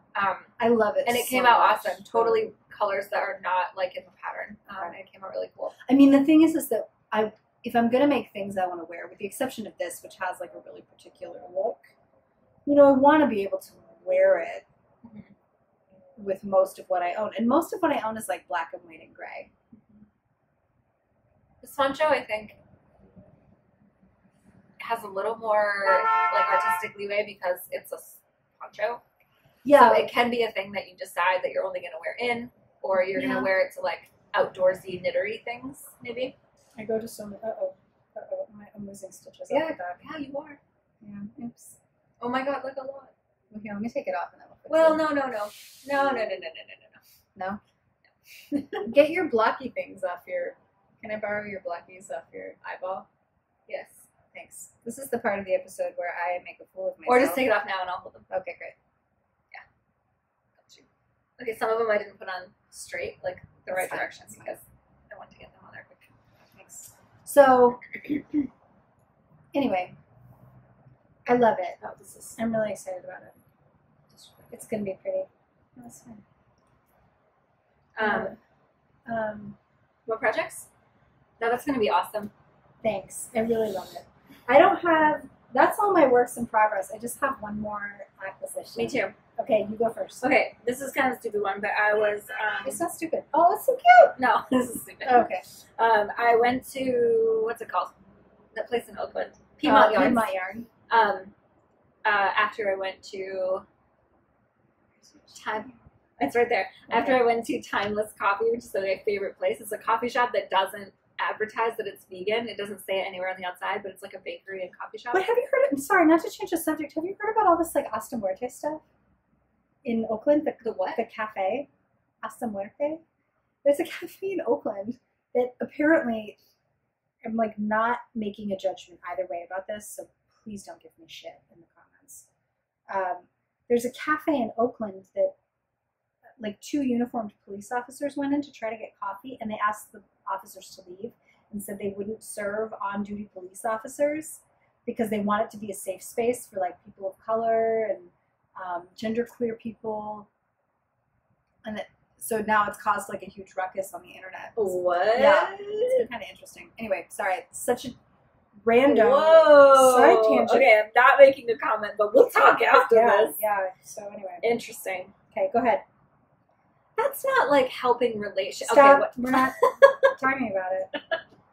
I love it. And it came out awesome. Totally colors that are not like in the pattern. And it came out really cool. I mean, the thing is that if I'm going to make things I want to wear, with the exception of this, which has like a really particular look, you know, I want to be able to wear it with most of what I own. And most of what I own is like black and white and gray. This poncho, I think, has a little more like artistic leeway because it's a poncho. Yeah. So it can be a thing that you decide that you're only going to wear in, or you're going to wear it to like outdoorsy knittery things, maybe. I go to so many. I'm losing stitches. Yeah, yeah, you are. Yeah. Oops. Oh my God, look a lot. Okay, let me take it off and then we'll fix it. No. No. Get your blocky things off your. Can I borrow your blockies off your eyeball? Yes. Thanks. This is the part of the episode where I make a fool of myself. Or just take it off now and I'll hold them. Okay, great. Yeah. Got you. Okay, some of them I didn't put on straight, like the right directions, because I want to get them on there quick. Thanks. So, anyway, I love it. Oh, I'm really excited about it. It's going to be pretty. That's fine. What projects? No, that's going to be awesome. Thanks. I really love it. I don't have, that's all my works in progress. I just have one more acquisition. Me too. Okay, you go first. Okay, this is kind of a stupid one, but I was... it's not stupid. Oh, it's so cute. No, this is stupid. Oh, okay. I went to, what's it called? That place in Oakland. Piedmont Yarns. Piedmont Yarn. After I went to... It's right there. Okay. After I went to Timeless Coffee, which is my favorite place. It's a coffee shop that doesn't advertise that it's vegan. It doesn't say it anywhere on the outside, but it's like a bakery and coffee shop. But have you heard? Sorry, not to change the subject. Have you heard about all this like Hasta Muerte stuff in Oakland? The what? The cafe, Hasta Muerte. There's a cafe in Oakland that apparently, I'm like not making a judgment either way about this, so please don't give me shit in the comments. There's a cafe in Oakland that like 2 uniformed police officers went in to try to get coffee, and they asked the officers to leave and said they wouldn't serve on-duty police officers because they want it to be a safe space for like people of color and genderqueer people. And so now it's caused like a huge ruckus on the internet. What? Yeah, it's been kind of interesting. Anyway, sorry, such a random side tangent. Okay, I'm not making a comment, but we'll talk after this. Yeah, so anyway. Interesting. Okay, go ahead. That's not like helping relations. Stop. Okay, we're not talking about it.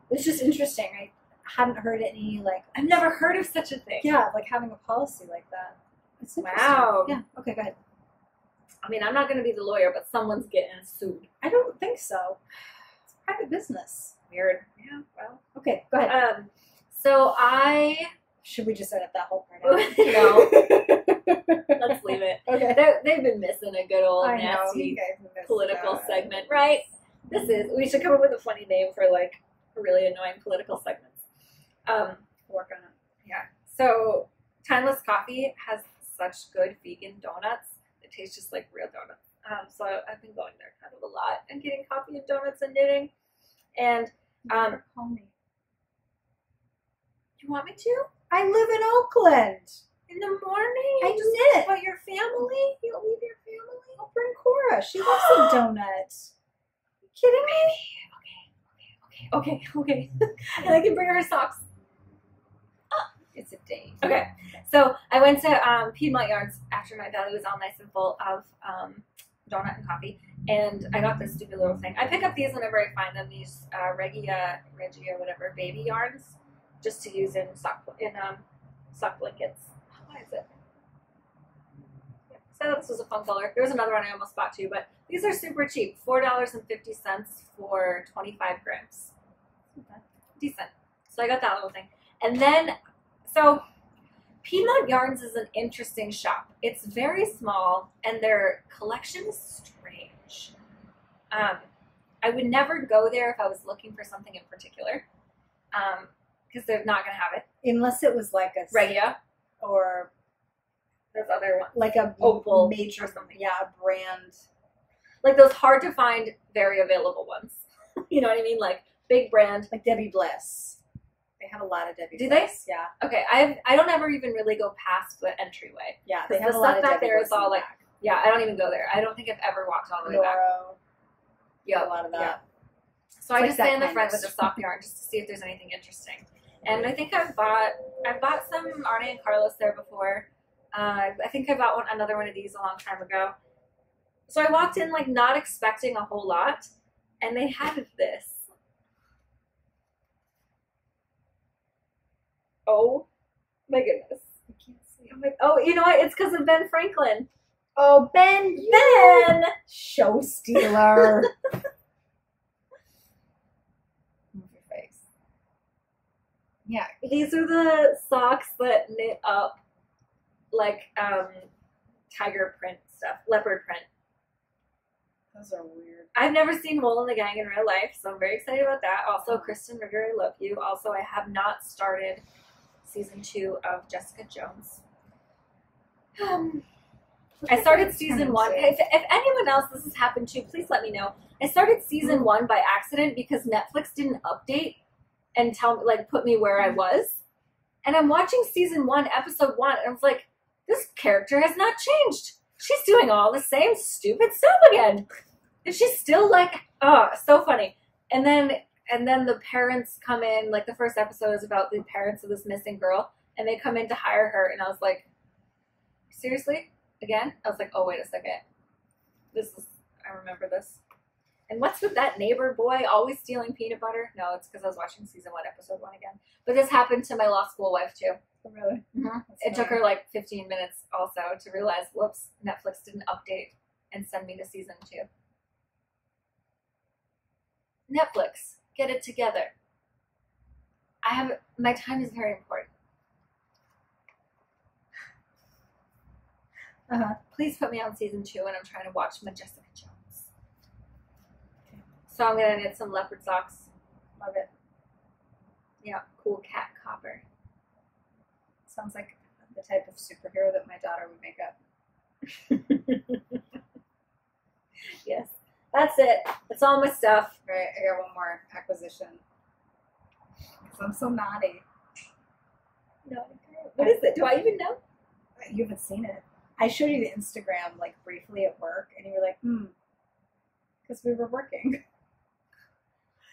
It's just interesting. I hadn't heard any like. I've never heard of such a thing. Yeah, like having a policy like that. It's wow. Yeah. Okay, go ahead. I mean, I'm not going to be the lawyer, but someone's getting sued. I don't think so. It's private business. Weird. Yeah. Well. Okay, go ahead. So I. Should we just edit that whole part out? No. Let's leave it. Okay. They've been missing a good old nasty political segment, right? We should come up with a funny name for like really annoying political segments. Work on it. Yeah. So Timeless Coffee has such good vegan donuts. It tastes just like real donuts. So I've been going there kind of a lot and getting coffee and donuts and knitting. And call me. You want me to? I live in Oakland. In the morning? I knit. But your family? You'll leave your family? I'll bring Cora. She loves a donut. Are you kidding me? Okay. And I can bring her socks. It's a date. Okay. So I went to Piedmont Yarns after my belly was all nice and full of donut and coffee. And I got this stupid little thing. I pick up these whenever I find them, these Regia, whatever, baby yarns, just to use in sock blankets. What is it? Yeah. So I thought this was a fun color. There was another one I almost bought too, but these are super cheap. $4.50 for 25 grams. Okay. Decent. So I got that little thing. And then, so Piedmont Yarns is an interesting shop. It's very small, and their collection is strange. I would never go there if I was looking for something in particular. because they're not going to have it. Unless it was like a Regia. Or there's other ones. Like a Opal major or something. Yeah, a brand. Like those hard to find, very available ones. You know what I mean? Like big brand. Like Debbie Bliss. They have a lot of Debbie Do Bliss. they? Yeah. Okay, I don't ever even really go past the entryway. Yeah, they have the a lot stuff of back Debbie there Bliss is all like, back. yeah, I don't even go there. I don't think I've ever walked all the way back. Nora. Yeah, a lot of that. Yeah. So It's I like just that stay in the kind front of with the sock yarn just to see if there's anything interesting. And I think I've bought some Arne and Carlos there before. I think I bought another one of these a long time ago. So I walked in like not expecting a whole lot, and they had this. Oh my goodness! I can't see. Oh, you know what? It's because of Ben Franklin. Oh, Ben! Show stealer. Move your face. Yeah. These are the socks that knit up like tiger print stuff, leopard print. Those are weird. I've never seen Wool and the Gang in real life, so I'm very excited about that. Also, Kristen Rigger, I love you. Also, I have not started season 2 of Jessica Jones. I started season 1. If anyone else this has happened to, please let me know. I started season 1 by accident because Netflix didn't update and put me where I was. And I'm watching season 1, episode 1, and I was like, this character has not changed. She's doing all the same stupid stuff again. And she's still like, oh, so funny. And then the parents come in, like the first episode is about the parents of this missing girl, and they come in to hire her, and I was like, seriously? Again? I was like, oh, wait a second. I remember this. And what's with that neighbor boy always stealing peanut butter? No, it's because I was watching season 1, episode 1 again. But this happened to my law school wife, too. Oh, really? Mm-hmm. It took her like 15 minutes also to realize, whoops, Netflix didn't update and send me to season 2. Netflix, get it together. My time is very important. Please put me on season 2 and I'm trying to watch my Jessica Jones. Okay. So I'm going to knit some leopard socks. Love it. Yeah, cool cat copper. Sounds like the type of superhero that my daughter would make up. Yes. That's it. That's all my stuff. Right, I got one more acquisition. Because I'm so naughty. No, what is it? Do I even know? You haven't seen it. I showed you the Instagram, like, briefly at work, and you were like, because we were working.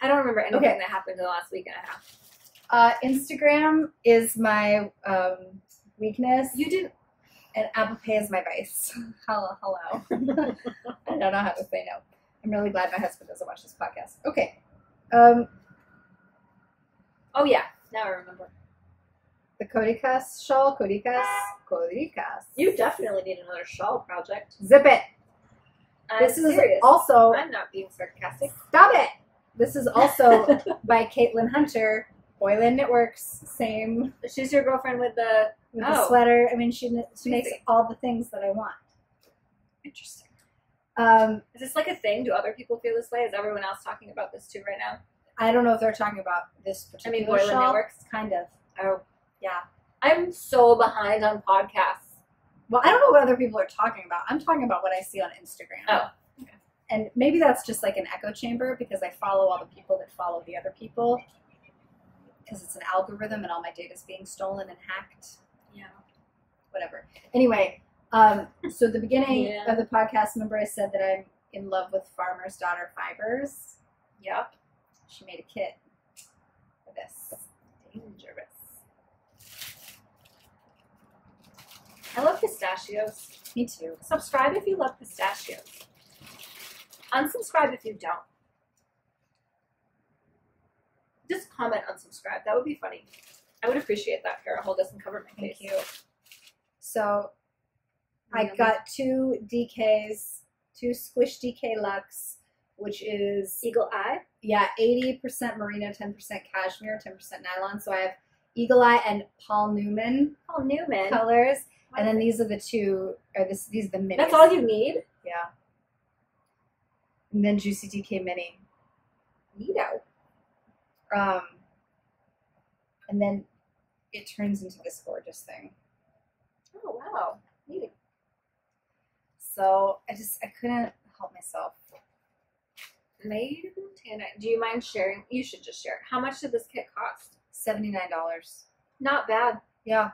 I don't remember anything that happened in the last week and a half. Instagram is my weakness. You didn't. And Apple Pay is my vice. Hello. I don't know how to say no. I'm really glad my husband doesn't watch this podcast. Okay. Oh, yeah. Now I remember. The Codicas shawl. Codicas. You definitely need another shawl project. Zip it. This is serious. Also. I'm not being sarcastic. Stop it. This is also by Caitlin Hunter, Boylan Knitworks. Same. She's your girlfriend with the sweater. I mean, she makes all the things that I want. Interesting. Is this like a thing? Do other people feel this way? Is everyone else talking about this too right now? I don't know if they're talking about this particular Boylan shawl. Knitworks? Kind of. Oh. Yeah. I'm so behind on podcasts. Well, I don't know what other people are talking about. I'm talking about what I see on Instagram. Oh. Okay. And maybe that's just like an echo chamber because I follow all the people that follow the other people. Because it's an algorithm and all my data is being stolen and hacked. Yeah. Whatever. Anyway, so at the beginning of the podcast, remember I said that I'm in love with Farmer's Daughter Fibres? Yep. She made a kit for this. Dangerous. I love pistachios. Me too. Subscribe if you love pistachios. Unsubscribe if you don't. Just comment unsubscribe. That would be funny. I would appreciate that. Here, I'll hold this and cover my face. Thank you. So I got 2 DKs, 2 Squish DK Luxe, which is Eagle Eye. Yeah, 80% merino, 10% cashmere, 10% nylon. So I have Eagle Eye and Paul Newman. Paul Newman colors. And then these are the 2, these are the minis. That's all you need? Yeah. And then Juicy DK Mini. Neato. And then it turns into this gorgeous thing. Oh, wow. Neat. So I couldn't help myself. Made in Montana. Do you mind sharing? You should just share. How much did this kit cost? $79. Not bad. Yeah.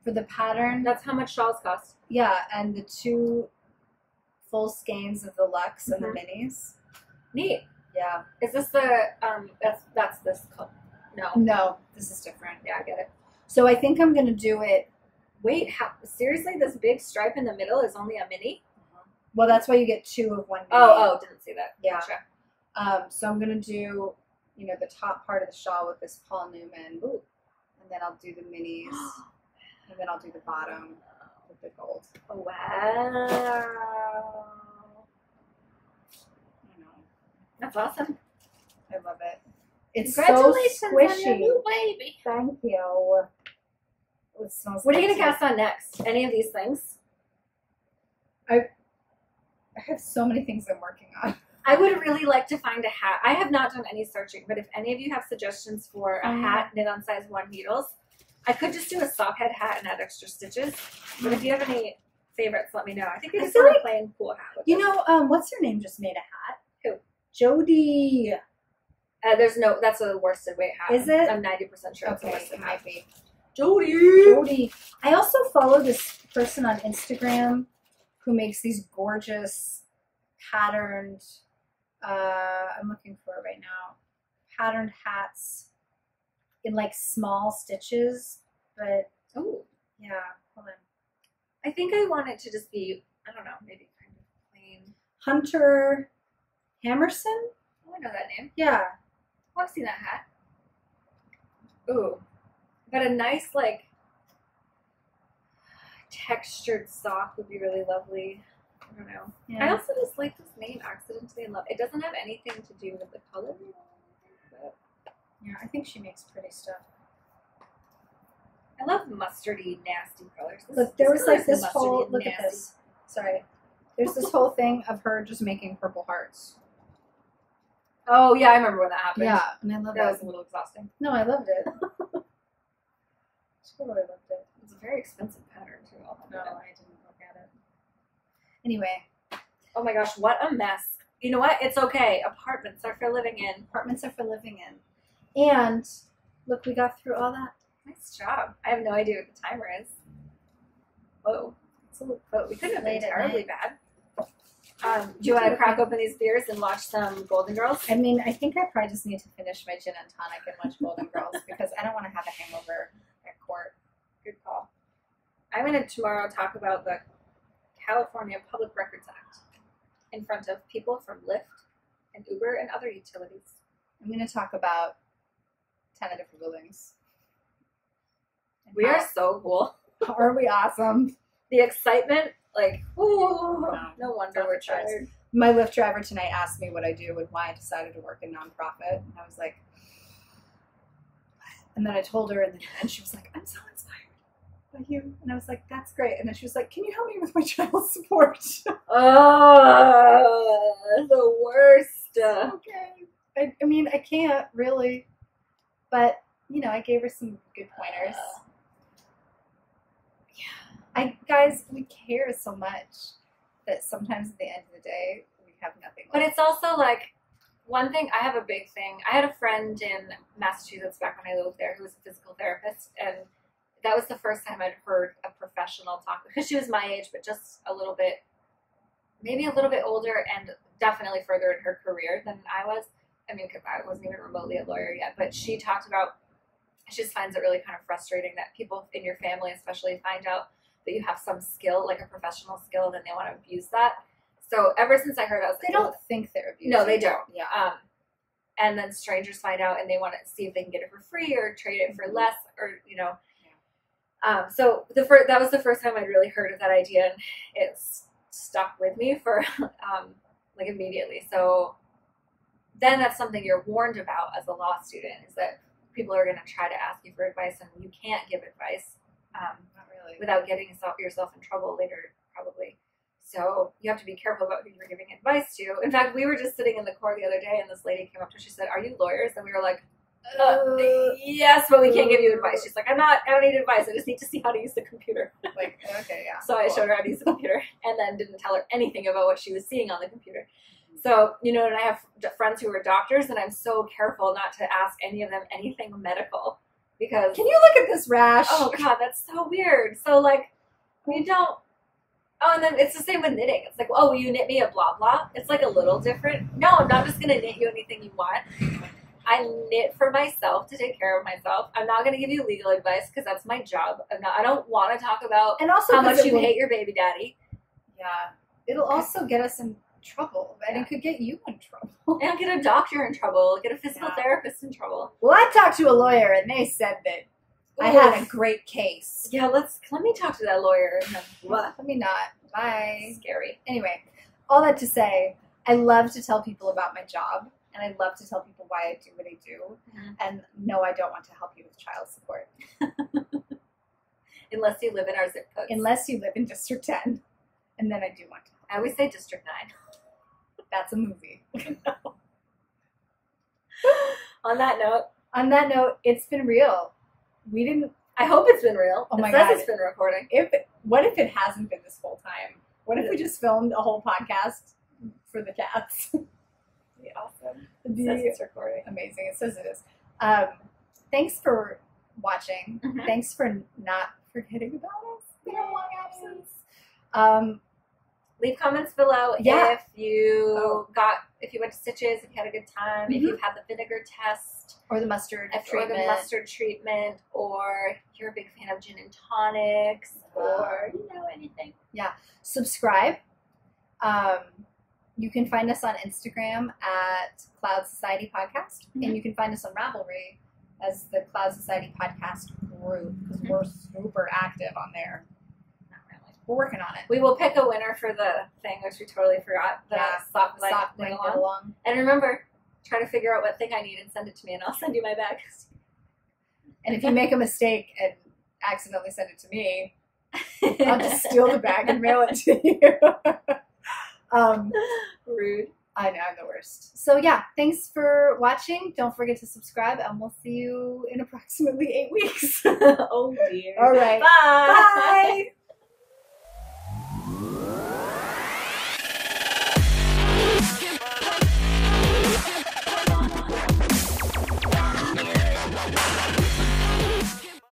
For the pattern. That's how much shawls cost. Yeah, and the 2 full skeins of the Luxe and the minis. Neat. Yeah. Is this the that's this color? No. No, this is different. Yeah, I get it. So I think I'm gonna do it. Wait, seriously? This big stripe in the middle is only a mini? Well, that's why you get 2 of one mini. Oh, didn't see that. Yeah. Gotcha. So I'm gonna do, the top part of the shawl with this Paul Newman. Ooh. And then I'll do the minis. And then I'll do the bottom with the gold. Oh, wow. That's awesome. I love it. It's Congratulations so squishy. on your new baby. Thank you. It smells What are you going to cast on next? Any of these things? I have so many things I'm working on. I would really like to find a hat. I have not done any searching, but if any of you have suggestions for a hat knit on size 1 needles, I could just do a sockhead hat and add extra stitches. But if you have any favorites, let me know. I think I just want a plain cool hat. With what's her name just made a hat? Who? Jody. That's a worsted weight hat. Is it? I'm 90% sure it's a Okay, worsted it hat. might be. Jody. I also follow this person on Instagram who makes these gorgeous patterned, I'm looking for it right now, patterned hats in like small stitches, but oh yeah, hold on. I think I want it to just be, I don't know, maybe kind of plain. Hunter Hammerson? Oh, I know that name. Yeah. Oh, I've seen that hat. Ooh. But a nice, like, textured sock would be really lovely. I don't know. Yeah. I also just like this name, Accidentally in Love. It doesn't have anything to do with the color. But Yeah, I think she makes pretty stuff. I love mustardy, nasty colors. Look, there was like this whole, look at this. Sorry. There's this whole thing of her just making purple hearts. Oh, yeah, I remember when that happened. Yeah, and I love That it. was a little exhausting. No, I loved it. Totally loved it. It's a very expensive pattern, too. No, I didn't look at it. Anyway. Oh my gosh, what a mess. You know what? It's okay. Apartments are for living in. Apartments are for living in. And look, we got through all that. Nice job. I have no idea what the timer is. Whoa. But we couldn't have been terribly bad. Do you want to crack open these beers and watch some Golden Girls? I mean, I think I probably just need to finish my gin and tonic and watch Golden Girls because I don't want to have a hangover at court. Good call. I'm going to tomorrow talk about the California Public Records Act in front of people from Lyft and Uber and other utilities. I'm going to talk about 10 different buildings. We are so cool. Are we awesome? The excitement, like, ooh, no wonder we're tired. My Lyft driver tonight asked me what I do and why I decided to work in nonprofit. And I was like, and then I told her, and she was like, I'm so inspired by you. And I was like, that's great. And then she was like, can you help me with my child support? Oh, the worst. Okay. I mean, I can't really, but, I gave her some good pointers. Guys, we care so much that sometimes at the end of the day, we have nothing left. But it's also like, one thing, I have a big thing. I had a friend in Massachusetts back when I lived there who was a physical therapist, and that was the first time I'd heard a professional talk, because she was my age, but just a little bit, maybe a little bit older and definitely further in her career than I was. I mean, because I wasn't even remotely a lawyer yet, but she talked about, she just finds it really kind of frustrating that people in your family especially find out that you have some skill, like a professional skill, and then they want to abuse that. So ever since I heard it, I was like, they don't think they're abusing. No, they don't. Yeah. And then strangers find out and they want to see if they can get it for free or trade it for less, or, so that was the first time I'd really heard of that idea, and it's stuck with me for, like, immediately. So then that's something you're warned about as a law student, is that people are going to try to ask you for advice, and you can't give advice. Not really. Without getting yourself in trouble later, probably. So you have to be careful about who you're giving advice to. In fact, we were just sitting in the court the other day, and this lady came up to us. She said, "Are you lawyers?" And we were like, Yes, but we can't give you advice. She's like, I don't need advice. I just need to see how to use the computer. Like, okay, yeah. So I showed her how to use the computer and then didn't tell her anything about what she was seeing on the computer. So, you know, and I have friends who are doctors, and I'm so careful not to ask any of them anything medical because... Can you look at this rash? Oh, God, that's so weird. So, like, you don't... Oh, and then it's the same with knitting. It's like, oh, will you knit me a blah, blah? It's, like, a little different. No, I'm not just going to knit you anything you want. I knit for myself to take care of myself. I'm not going to give you legal advice because that's my job. I don't want to talk about and also how much you hate your baby daddy. Yeah. It'll also get us in trouble, and it could get you in trouble. And get a doctor in trouble, get a physical therapist in trouble. Well, I talked to a lawyer, and they said that I had a great case. Yeah, let me talk to that lawyer. Let me not. Bye. Scary. Anyway, all that to say, I love to tell people about my job, and I love to tell people why I do what I do. Mm-hmm. And no, I don't want to help you with child support. Unless you live in our zip code. Unless you live in District 10. And then I do want to. I always say District 9. That's a movie. On that note, it's been real. I hope it's been real. Oh my God. It's been recording. What if it hasn't been this whole time? What if we just filmed a whole podcast for the cats? Be awesome. It says it's recording. Amazing. It says it is. Thanks for watching. Mm-hmm. Thanks for not forgetting about us in a long absence. Leave comments below if you went to Stitches, if you had a good time, if you've had the vinegar test. Or the mustard treatment. Or you're a big fan of gin and tonics, or, anything. Yeah. Subscribe. You can find us on Instagram at Cloud Society Podcast, and you can find us on Ravelry as the Cloud Society Podcast group, because we're super active on there. We're working on it. We will pick a winner for the thing, which we totally forgot. The sock bling along. And remember, try to figure out what thing I need and send it to me, and I'll send you my bag. And if you make a mistake and accidentally send it to me, I'll just steal the bag and mail it to you. Rude. I know, I'm the worst. So yeah, thanks for watching. Don't forget to subscribe, and we'll see you in approximately 8 weeks. Oh dear. All right. Bye. Bye.